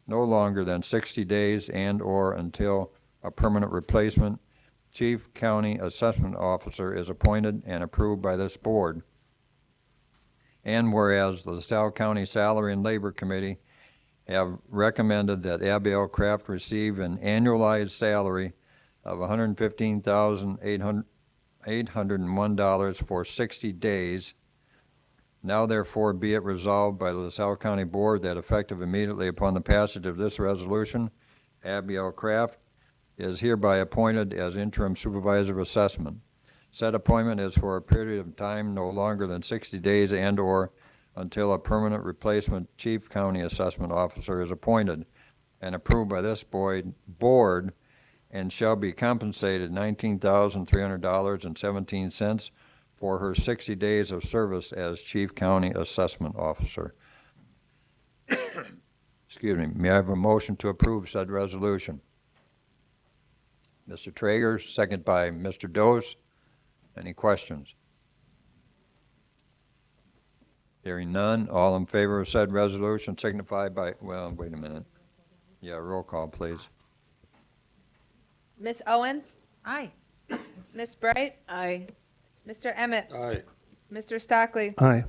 no longer than 60 days and/or until a permanent replacement Chief County Assessment Officer is appointed and approved by this board. And whereas the LaSalle County Salary and Labor Committee have recommended that Abby L. Kraft receive an annualized salary of $115,801 for 60 days. Now therefore be it resolved by the LaSalle County Board that effective immediately upon the passage of this resolution, Abby L. Kraft is hereby appointed as interim supervisor of assessment. Said appointment is for a period of time no longer than 60 days and/or until a permanent replacement Chief County Assessment Officer is appointed and approved by this board, and shall be compensated $19,300.17 for her 60 days of service as Chief County Assessment Officer. Excuse me. May I have a motion to approve said resolution? Mr. Traeger, second by Mr. Dose. Any questions? Hearing none, all in favor of said resolution signify by, well, wait a minute. Yeah, roll call, please. Miss Owens? Aye. Miss Bright? Aye. Mr. Emmett? Aye. Mr. Stockley? Aye.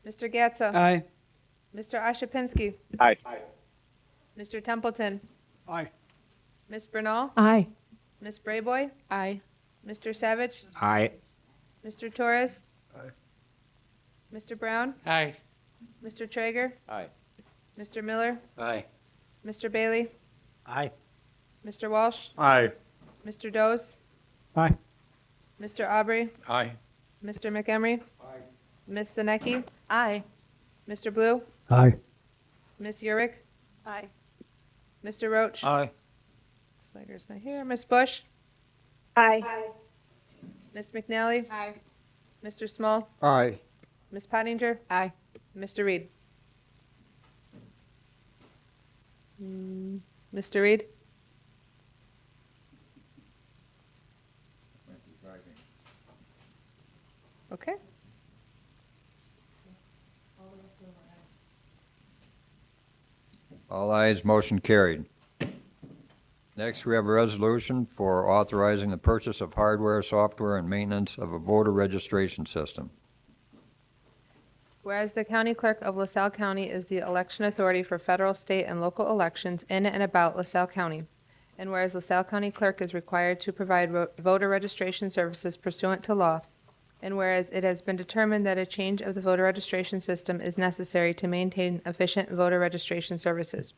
Mr. Gatsa? Aye. Mr. Ashapinsky? Aye. Mr. Templeton? Aye. Miss Bernal? Aye. Miss Brayboy? Aye. Mr. Savage? Aye. Mr. Torres? Aye. Mr. Brown? Aye. Mr. Traeger? Aye. Mr. Miller? Aye. Mr. Bailey? Aye. Mr. Walsh? Aye. Mr. Doze? Aye. Mr. Aubrey? Aye. Mr. McEmery? Aye. Miss Zanecki? Aye. Mr. Blue? Aye. Miss Urick? Aye. Mr. Roach? Aye. Slager's not here. Miss Bush? Aye. Miss McNally? Aye. Mr. Small? Aye. Miss Pottinger? Aye. Mr. Reed? Mr. Reed? Okay. All ayes, motion carried. Next, we have a resolution for authorizing the purchase of hardware, software, and maintenance of a voter registration system. Whereas the County Clerk of LaSalle County is the election authority for federal, state, and local elections in and about LaSalle County. And whereas LaSalle County Clerk is required to provide voter registration services pursuant to law. And whereas it has been determined that a change of the voter registration system is necessary to maintain efficient voter registration services.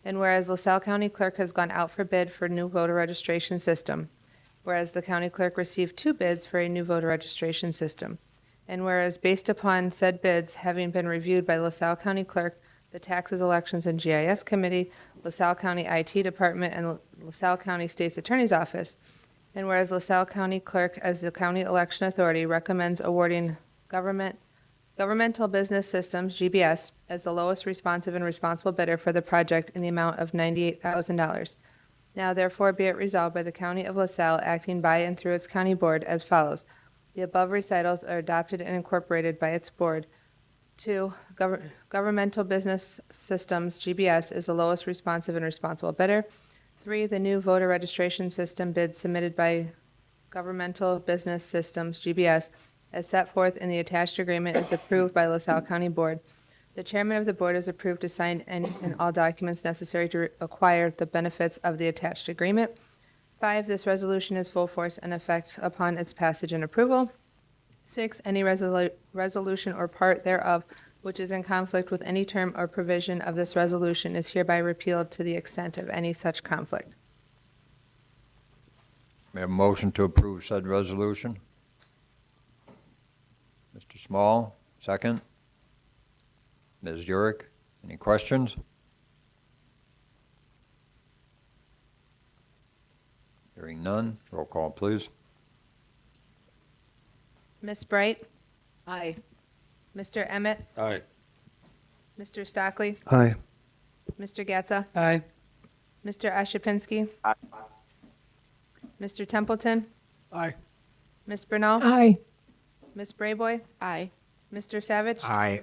And whereas LaSalle County Clerk has gone out for bid for new voter registration system. Whereas the County Clerk received 2 bids for a new voter registration system. And whereas based upon said bids having been reviewed by LaSalle County Clerk, the Taxes, Elections, and GIS Committee, LaSalle County IT Department, and LaSalle County State's Attorney's Office. And whereas LaSalle County Clerk, as the county election authority, recommends awarding government Governmental Business Systems, GBS, as the lowest responsive and responsible bidder for the project in the amount of $98,000. Now therefore be it resolved by the County of LaSalle, acting by and through its county board as follows. The above recitals are adopted and incorporated by its board. 2, Governmental Business Systems, GBS, is the lowest responsive and responsible bidder. 3, the new voter registration system bid submitted by Governmental Business Systems, GBS, as set forth in the attached agreement is approved by LaSalle County Board. The chairman of the board is approved to sign any and all documents necessary to acquire the benefits of the attached agreement. 5, this resolution is full force and effect upon its passage and approval. 6, any resolution or part thereof which is in conflict with any term or provision of this resolution is hereby repealed to the extent of any such conflict. May I have a motion to approve said resolution? Mr. Small, second. Ms. Yurick, any questions? Hearing none, roll call, please. Ms. Bright? Aye. Mr. Emmett? Aye. Mr. Stockley? Aye. Mr. Gatsa? Aye. Mr. Ashapinsky? Mr. Templeton? Aye. Ms. Bernal? Aye. Ms. Brayboy? Aye. Mr. Savage? Aye.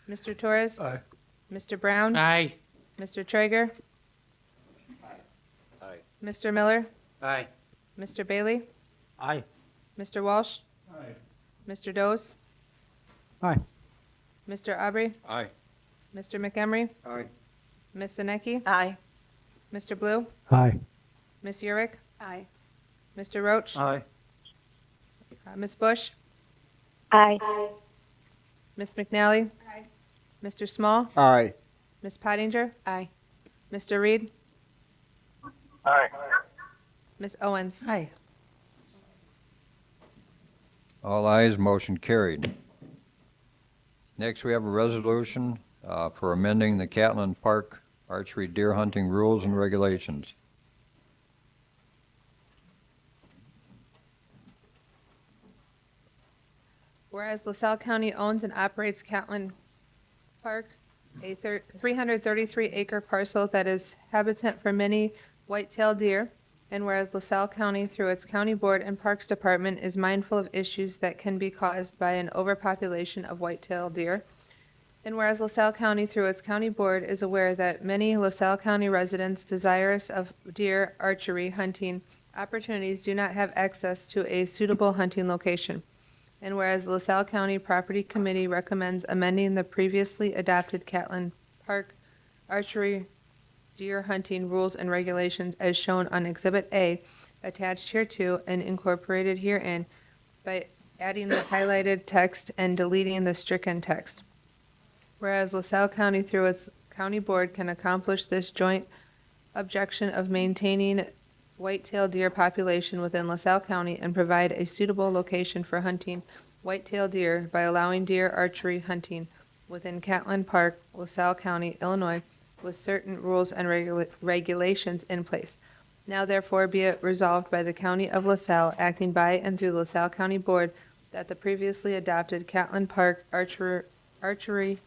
Mr. Torres? Aye. Mr. Brown? Aye. Mr. Traeger? Aye. Mr. Miller? Aye. Mr. Bailey? Aye. Mr. Walsh? Aye. Mr. Doze? Aye. Mr. Aubrey? Aye. Mr. McEmery? Aye. Ms. Zanecki? Aye. Mr. Blue? Aye. Ms. Urick? Aye. Mr. Roach? Aye. Ms. Bush? Aye. Ms. McNally? Mr. Small? Aye. Ms. Pottinger? Aye. Mr. Reed? Aye. Ms. Owens? Aye. All ayes, motion carried. Next, we have a resolution for amending the Catlin Park archery deer hunting rules and regulations. Whereas LaSalle County owns and operates Catlin Park, a 333-acre parcel that is habitat for many white-tailed deer, and whereas LaSalle County, through its county board and parks department, is mindful of issues that can be caused by an overpopulation of white-tailed deer, and whereas LaSalle County, through its county board, is aware that many LaSalle County residents desirous of deer archery hunting opportunities do not have access to a suitable hunting location. And whereas the LaSalle County Property Committee recommends amending the previously adopted Catlin Park archery deer hunting rules and regulations as shown on Exhibit A, attached hereto and incorporated herein by adding the highlighted text and deleting the stricken text. Whereas LaSalle County, through its county board, can accomplish this joint objection of maintaining white-tailed deer population within LaSalle County and provide a suitable location for hunting white-tailed deer by allowing deer archery hunting within Catlin Park, LaSalle County, Illinois, with certain rules and regulations in place. Now therefore be it resolved by the County of LaSalle, acting by and through the LaSalle County Board, that the previously adopted Catlin Park archery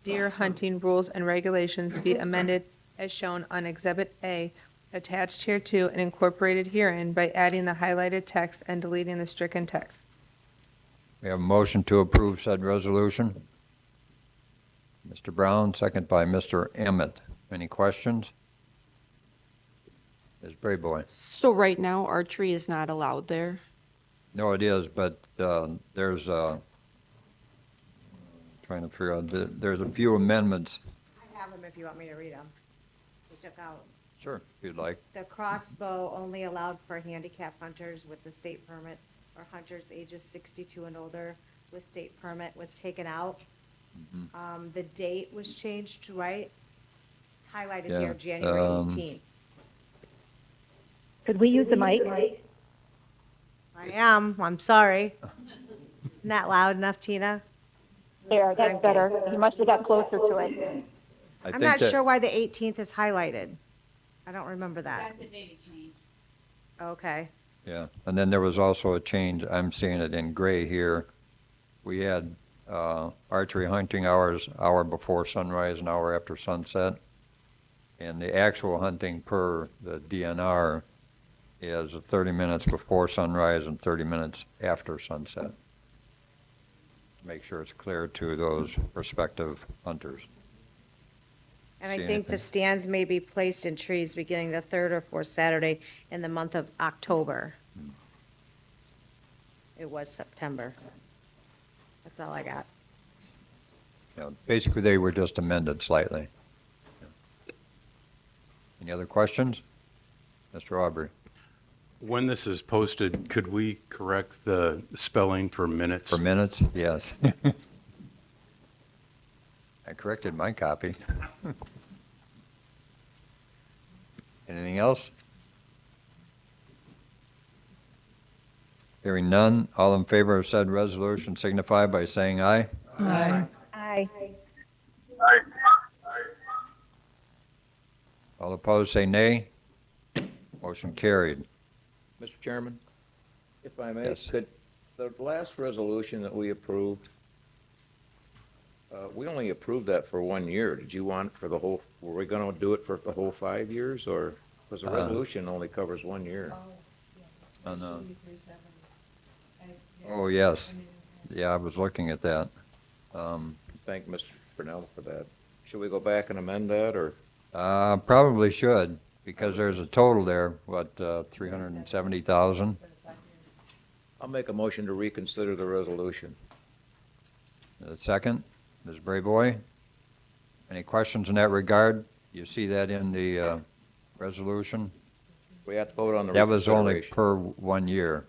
deer hunting rules and regulations be amended as shown on Exhibit A, attached hereto and incorporated herein by adding the highlighted text and deleting the stricken text. We have a motion to approve said resolution. Mr. Brown, second by Mr. Emmett. Any questions? Ms. Brayboy? So right now, archery is not allowed there? No, it is, but there's trying to figure out, there's a few amendments. I have them if you want me to read them. We took out Sure, if you'd like. the crossbow only allowed for handicap hunters with the state permit, or hunters ages 62 and older with state permit was taken out. The date was changed, right? It's highlighted Yeah, here, January 18th. Could we use a mic? I am, I'm sorry. Isn't that loud enough, Tina? There, that's better. You must have got closer to it. I'm not sure why the 18th is highlighted. I don't remember that. That's the date it changed. Okay. Yeah, and then there was also a change, I'm seeing it in gray here. We had archery hunting hours, hour before sunrise and hour after sunset. And the actual hunting per the DNR is 30 minutes before sunrise and 30 minutes after sunset. Make sure it's clear to those prospective hunters. And I See think the anything? stands may be placed in trees beginning the third or fourth Saturday in the month of October. It was September. That's all I got. Basically, they were just amended slightly. Any other questions? Mr. Aubrey? When this is posted, could we correct the spelling for minutes? For minutes, yes. I corrected my copy. Anything else? Hearing none, all in favor of said resolution signify by saying aye. Aye. Aye. All opposed, say nay. Motion carried. Mr. Chairman, if I may, Yes. could, the last resolution that we approved, we only approved that for 1 year. Did you want it for the whole, were we going to do it for the whole 5 years, or, because the resolution only covers 1 year? Oh, no. Oh, yes. Yeah, I was looking at that. Thank Mr. Brunel for that. Should we go back and amend that, or? Probably should, because there's a total there, what, 370,000? I'll make a motion to reconsider the resolution. Second, Ms. Brayboy? Any questions in that regard? You see that in the resolution? We have to vote on the That was only reconsideration. per 1 year.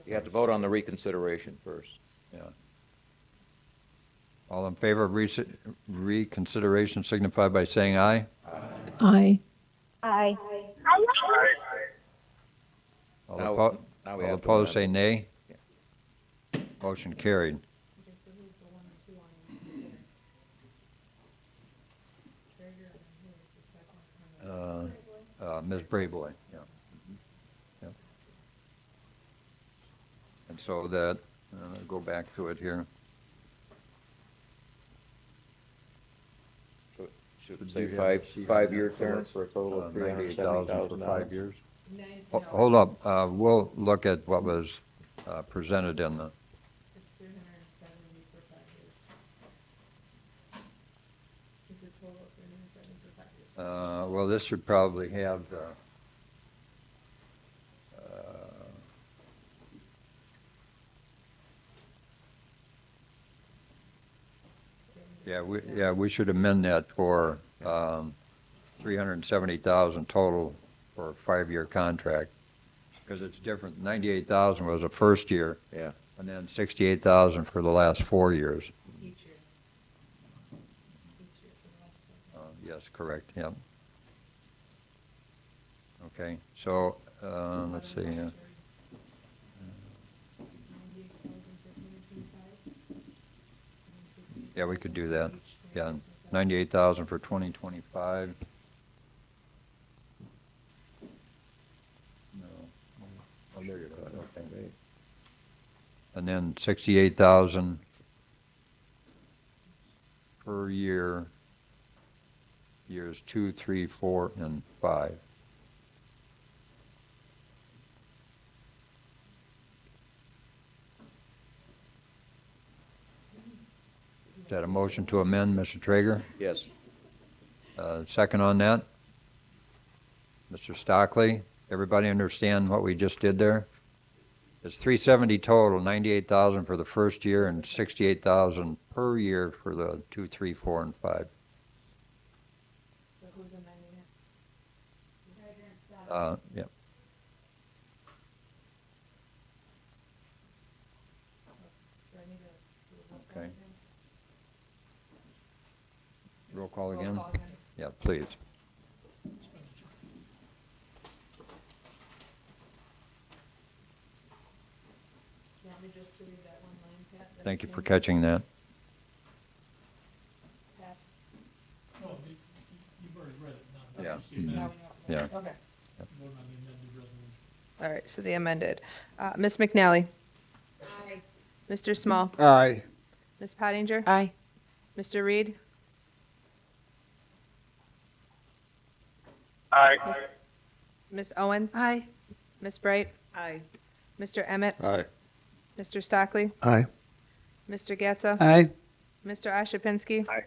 You have to vote on the reconsideration first. Yeah. All in favor of reconsideration signify by saying aye. Aye. Aye. All Now- oppo- now we all have to opposed, say amend. nay. Motion carried. Ms. Brayboy, yeah. Yeah. And so that, go back to it here. So should it say five-year term for a total of $98,000 for 5 $370,000? years? Hold up, we'll look at what was presented in the, It's 370 for 5 years. It's a total of 370 for 5 years. well, this should probably have the, yeah, we should amend that for 370,000 total for a 5-year contract, because it's different. 98,000 was the first year. Yeah. And then 68,000 for the last 4 years. Each year. Yes, correct, yep. Okay, so, let's see, yeah, we could do that. Yeah, 98,000 for 2025. No. Oh, there you go, okay. And then 68,000 per year, years 2, 3, 4, and 5. Is that a motion to amend, Mr. Traeger? Yes. Second on that? Mr. Stockley, everybody understand what we just did there? It's 370 total, 98,000 for the first year and 68,000 per year for the 2, 3, 4, and 5. So who's amending it? Yeah. Do I need to do a roll call Okay. again? Roll call Roll again? call again. Yeah, please. Do you want me just to read that one line, Pat? that Thank you we for changed? catching that. Pat? No, you've already read it. Now Yeah. that's the amendment. Now we know. Yeah. Okay. Vote on the amended resolution. All right, so the amended. Ms. McNally? Aye. Mr. Small? Aye. Ms. Pottinger? Aye. Mr. Reed? Aye. Ms. Owens? Aye. Ms. Bright? Aye. Mr. Emmett? Aye. Mr. Stockley? Aye. Mr. Getza? Aye. Mr. Ashapinsky? Aye.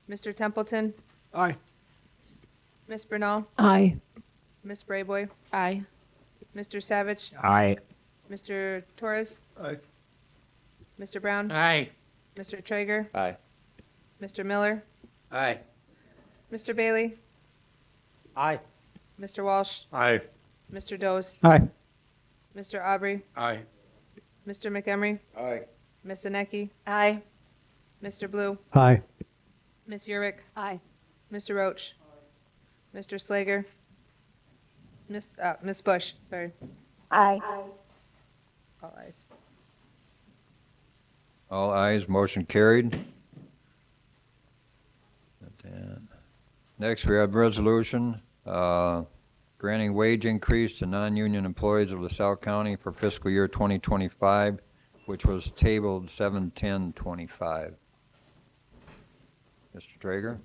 Mr. Templeton? Aye. Ms. Bernal? Aye. Ms. Brayboy? Aye. Mr. Savage? Aye. Mr. Torres? Aye. Mr. Brown? Aye. Mr. Traeger? Aye. Mr. Miller? Aye. Mr. Bailey? Aye. Mr. Walsh? Aye. Mr. Doze? Aye. Mr. Aubrey? Aye. Mr. McEmery? Aye. Ms. Zanecki? Aye. Mr. Blue? Aye. Ms. Urick? Aye. Mr. Roach? Mr. Slager? Ms. Bush, sorry. Aye. All ayes. All ayes, motion carried. And next, we have resolution granting wage increase to non-union employees of LaSalle County for fiscal year 2025, which was tabled 7/10/25. Mr. Traeger?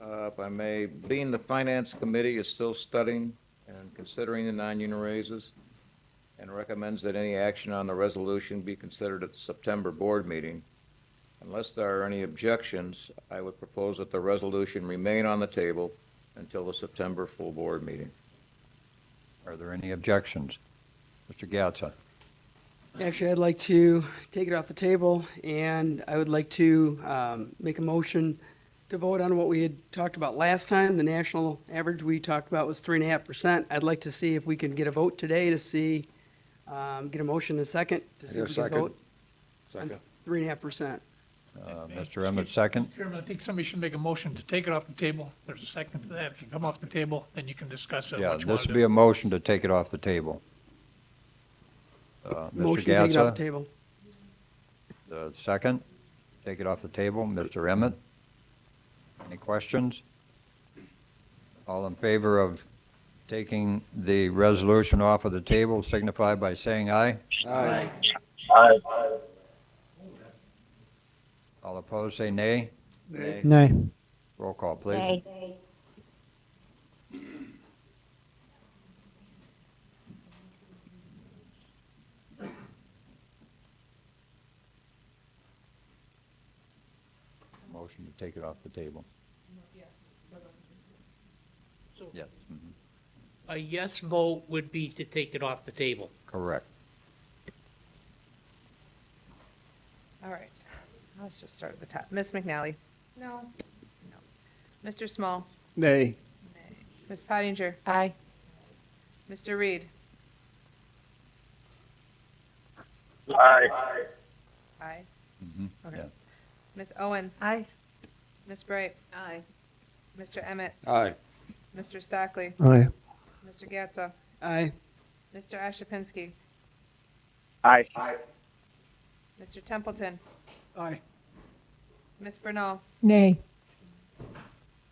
If I may, being the Finance Committee is still studying and considering the non-union raises and recommends that any action on the resolution be considered at the September board meeting. Unless there are any objections, I would propose that the resolution remain on the table until the September full board meeting. Are there any objections? Mr. Gatsa? Actually, I'd like to take it off the table, and I would like to make a motion to vote on what we had talked about last time. The national average we talked about was 3.5%. I'd like to see if we can get a vote today to see, get a motion in a second to see if we can vote. Second. 3.5%. Mr. Emmett, second. Chairman, I think somebody should make a motion to take it off the table. There's a second to that. If you come off the table, then you can discuss it. Yeah, what you wanna this would do. be a motion to take it off the table. Mr. Motion to take it off the Gatsa? table. The second, take it off the table. Mr. Emmett? Any questions? All in favor of taking the resolution off of the table signify by saying aye. Aye. Aye. All opposed, say nay. Nay. Nay. Roll call, please. Nay. Motion to take it off the table. So Yes, mhm, a yes vote would be to take it off the table. correct. All right. Let's just start at the top. Ms. McNally? No. No. Mr. Small? Nay. Ms. Pottinger? Aye. Mr. Reed? Aye. Aye. Mhm, Okay. yeah. Ms. Owens? Aye. Ms. Bright? Aye. Mr. Emmett? Aye. Mr. Stockley? Aye. Mr. Gatsa? Aye. Mr. Ashapinsky? Aye. Mr. Templeton? Aye. Ms. Bernal? Nay.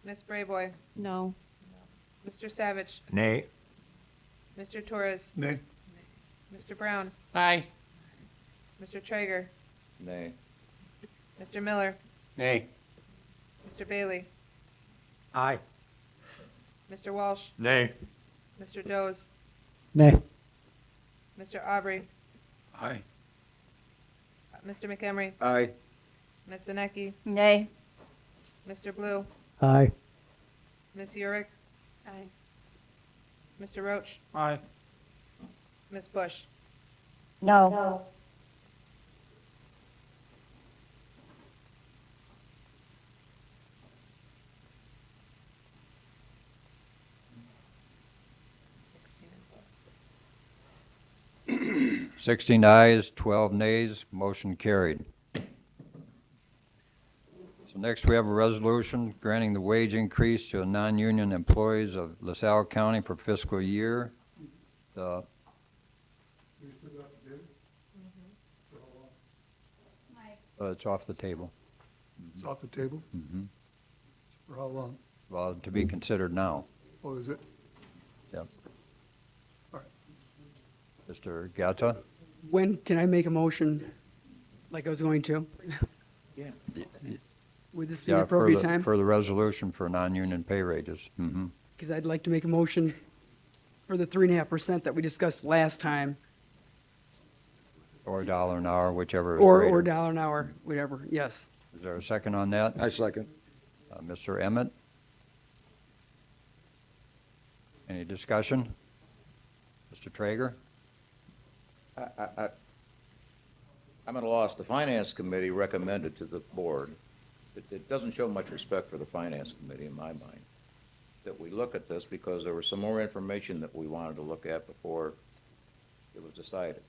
Ms. Brayboy? No. Mr. Savage? Nay. Mr. Torres? Nay. Mr. Brown? Aye. Mr. Traeger? Nay. Mr. Miller? Nay. Mr. Bailey? Aye. Mr. Walsh? Nay. Mr. Doze? Nay. Mr. Aubrey? Aye. Mr. McEmery? Aye. Ms. Zanecki? Nay. Mr. Blue? Aye. Ms. Urick? Aye. Mr. Roach? Aye. Ms. Bush? No. 16 ayes, 12 nays, motion carried. So next, we have a resolution granting the wage increase to non-union employees of LaSalle County for fiscal year. The It's off the table. It's off the table? Mhm. For how long? Well, to be considered now. Oh, is it? Yep. All right. Mr. Gatta? When can I make a motion like I was going to. Yeah. Would this be the Yeah, appropriate time? for the resolution for non-union pay wages. Because I'd like to make a motion for the 3.5% that we discussed last time, Or a dollar an hour, whichever is or greater. $1 an hour, whatever, yes. Is there a second on that? I second. Mr. Emmett? Any discussion? Mr. Traeger? I'm at a loss. The Finance Committee recommended to the board, it doesn't show much respect for the Finance Committee in my mind, that we look at this because there was some more information that we wanted to look at before it was decided.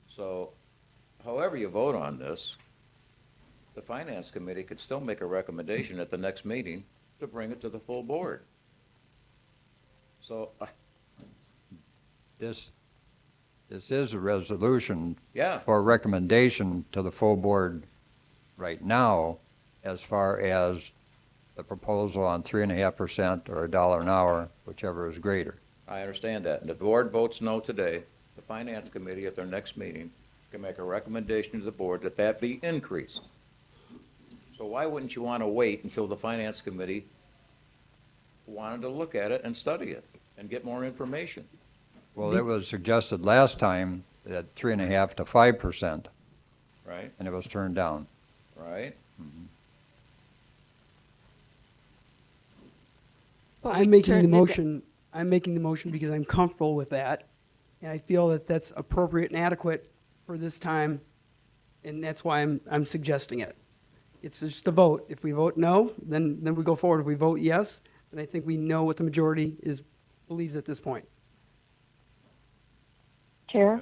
So however you vote on this, the Finance Committee could still make a recommendation at the next meeting to bring it to the full board. So, This is a resolution Yeah. for recommendation to the full board right now as far as the proposal on 3.5% or a dollar an hour, whichever is greater. I understand that. And if the board votes no today, the Finance Committee at their next meeting can make a recommendation to the board that that be increased. So why wouldn't you want to wait until the Finance Committee wanted to look at it and study it and get more information? Well, it was suggested last time at 3.5% to 5%, Right? and it was turned down. Right? But we I'm making the turned it- motion, I'm making the motion because I'm comfortable with that, and I feel that that's appropriate and adequate for this time, and that's why I'm suggesting it. It's just a vote. If we vote no, then we go forward. If we vote yes, then I think we know what the majority believes at this point. Chair,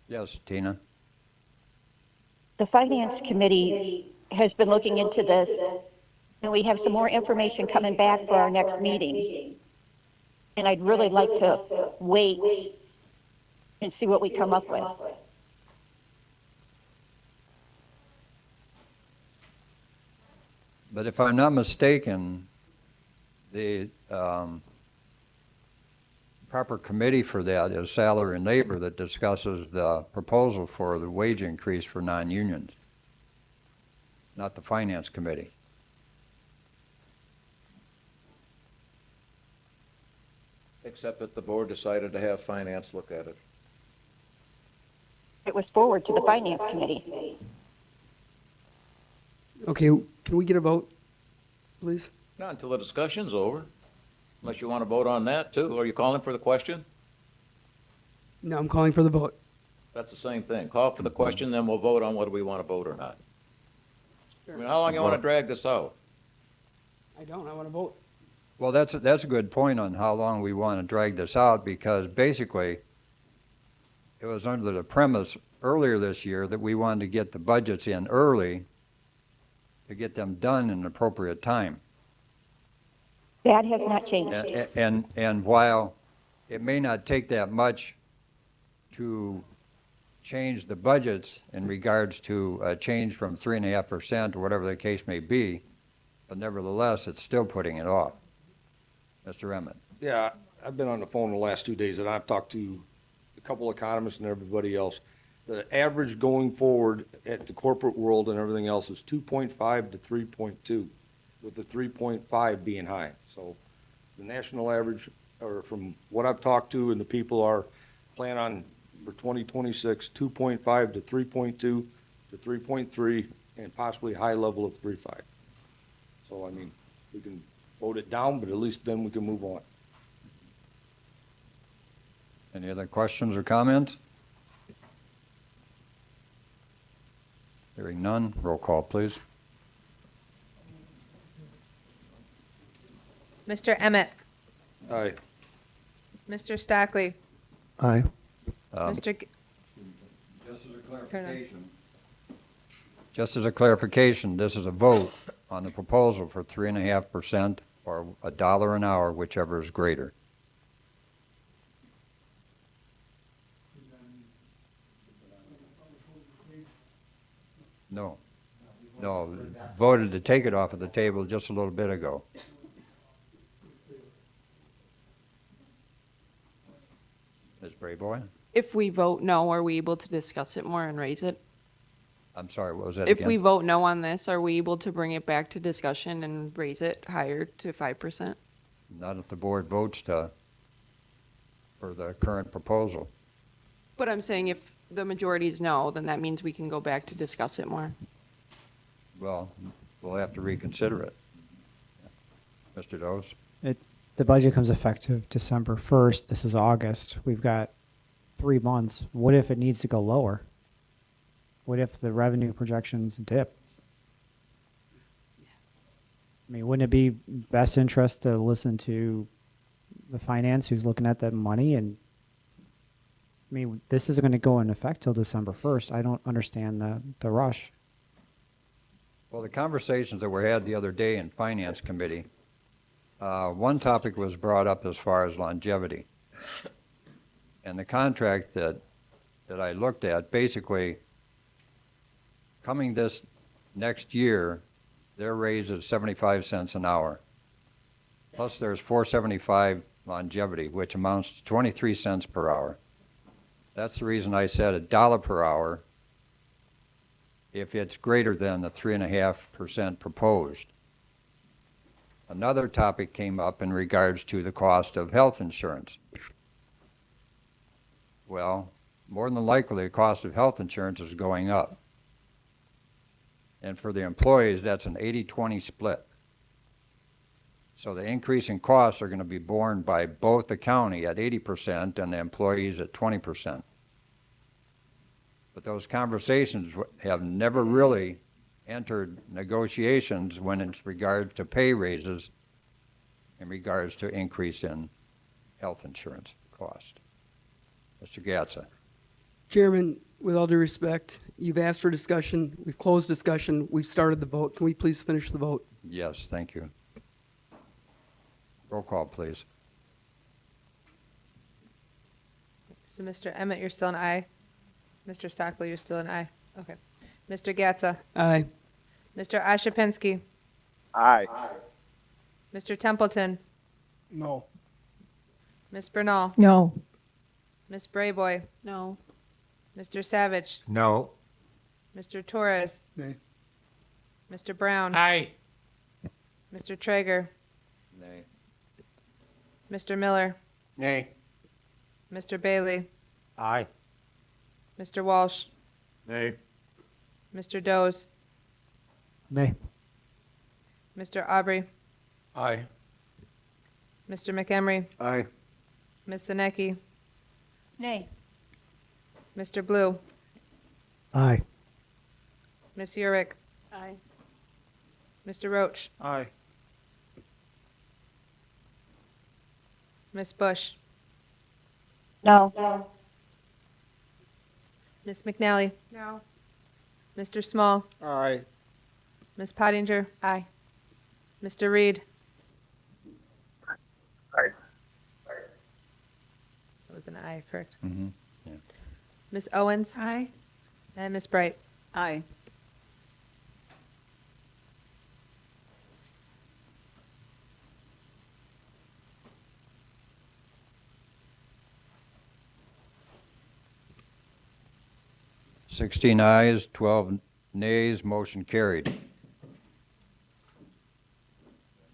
Yes, Tina? the Finance Committee has been looking into this, and we have some more information coming back for our next meeting. And I'd really like to wait and see what we come up with. But if I'm not mistaken, the proper committee for that is Salary and Labor that discusses the proposal for the wage increase for non-unions, not the Finance Committee. Except that the board decided to have finance look at it. It was forward to the Finance Committee. Okay, can we get a vote, please? Not until the discussion's over, unless you want to vote on that too. Are you calling for the question? No, I'm calling for the vote. That's the same thing. Call for the question, then we'll vote on whether we want to vote or not. I mean, how long you want to drag this out? I don't, I want to vote. Well, that's a good point on how long we want to drag this out, because basically, it was under the premise earlier this year that we wanted to get the budgets in early to get them done in an appropriate time. That has not changed. And while it may not take that much to change the budgets in regards to a change from 3.5% or whatever the case may be, but nevertheless, it's still putting it off. Mr. Emmett? Yeah, I've been on the phone the last 2 days, and I've talked to a couple economists and everybody else. The average going forward at the corporate world and everything else is 2.5 to 3.2, with the 3.5 being high. So the national average, or from what I've talked to and the people are plan on for 2026, 2.5 to 3.2 to 3.3, and possibly high level of 3.5. So, I mean, we can vote it down, but at least then we can move on. Any other questions or comments? Hearing none, roll call, please. Mr. Emmett, Aye. Mr. Stockley, Aye. Mr. G- Just as a clarification. Just as a clarification, this is a vote on the proposal for 3.5% or $1 an hour, whichever is greater. No. No, voted to take it off of the table just a little bit ago. Ms. Brayboy? If we vote no, are we able to discuss it more and raise it? I'm sorry, what was that If again? we vote no on this, are we able to bring it back to discussion and raise it higher to 5%? Not if the board votes for the current proposal. But I'm saying if the majority is no, then that means we can go back to discuss it more. Well, we'll have to reconsider it. Mr. Dose? The budget comes effective December 1st. This is August. We've got 3 months. What if it needs to go lower? What if the revenue projections dip? I mean, wouldn't it be best interest to listen to the finance who's looking at that money? And I mean, this isn't going to go in effect till December 1st. I don't understand the rush. Well, the conversations that were had the other day in Finance Committee, one topic was brought up as far as longevity. And the contract that I looked at, basically, coming this next year, their raise is 75 cents an hour. Plus there's 475 longevity, which amounts to 23 cents per hour. That's the reason I said $1 per hour if it's greater than the 3.5% proposed. Another topic came up in regards to the cost of health insurance. Well, more than likely, the cost of health insurance is going up. And for the employees, that's an 80-20 split. So the increase in costs are going to be borne by both the county at 80% and the employees at 20%. But those conversations have never really entered negotiations when it's regards to pay raises in regards to increase in health insurance cost. Mr. Gatsa. Chairman, with all due respect, you've asked for discussion, we've closed discussion, we've started the vote. Can we please finish the vote? Yes, thank you. Roll call, please. So Mr. Emmett, you're still an aye. Mr. Stockley, you're still an aye. Okay. Mr. Gatsa. Aye. Mr. Ashapinsky. Aye. Mr. Templeton. No. Ms. Bernal. No. Ms. Brayboy. No. Mr. Savage. No. Mr. Torres. Nay. Mr. Brown. Aye. Mr. Traeger. Nay. Mr. Miller. Nay. Mr. Bailey. Aye. Mr. Walsh. Nay. Mr. Doze. Nay. Mr. Aubrey. Aye. Mr. McEmery. Aye. Ms. Zanecki. Nay. Mr. Blue. Aye. Ms. Urick. Aye. Mr. Roach. Aye. Ms. Bush. No. Ms. McNally. No. Mr. Small. Aye. Ms. Pottinger. Aye. Mr. Reed. Aye. That was an aye, correct? Mm-hmm. Yeah. Ms. Owens. Aye. And Ms. Bright. Aye. Sixteen ayes, 12 nays, motion carried.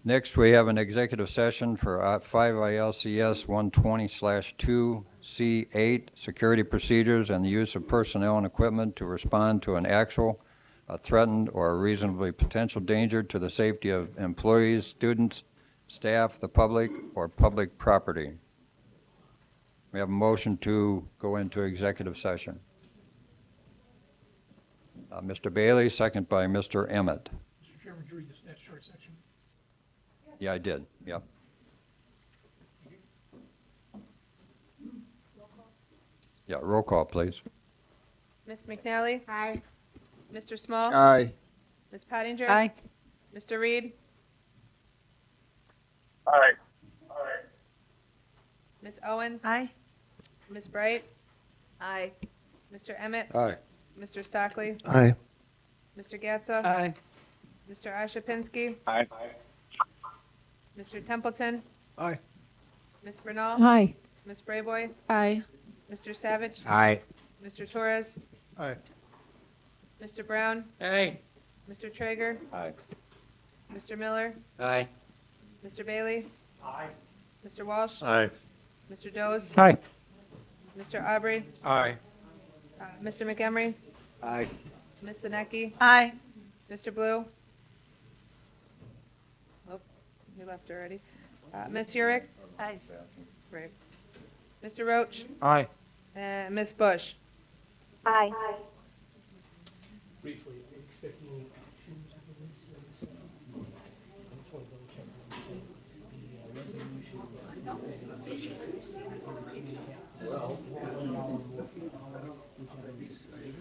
Next, we have an executive session for 5 ILCS 120/2C8, security procedures and the use of personnel and equipment to respond to an actual, a threatened, or a reasonably potential danger to the safety of employees, students, staff, the public, or public property. We have a motion to go into executive session. Mr. Bailey, second by Mr. Emmett. Mr. Chairman, would you read this next short section? Yeah, I did, yep. Yeah, roll call, please. Ms. McNally. Aye. Mr. Small. Aye. Ms. Pottinger. Aye. Mr. Reed. Aye. Ms. Owens. Aye. Ms. Bright. Aye. Mr. Emmett. Aye. Mr. Stockley. Aye. Mr. Gatsa. Aye. Mr. Ashapinsky. Aye. Mr. Templeton. Aye. Ms. Bernal. Aye. Ms. Brayboy. Aye. Mr. Savage. Aye. Mr. Torres. Aye. Mr. Brown? Aye. Mr. Traeger? Aye. Mr. Miller? Aye. Mr. Bailey? Aye. Mr. Walsh? Aye. Mr. Doze? Aye. Mr. Aubrey? Aye. Mr. McEmery? Aye. Ms. Zanecki? Aye. Mr. Blue? Oh, he left already. Ms. Urick? Aye. Right. Mr. Roach? Aye. And Ms. Bush? Aye. Briefly, are you expecting any actions on this? Which one of those have the resolution?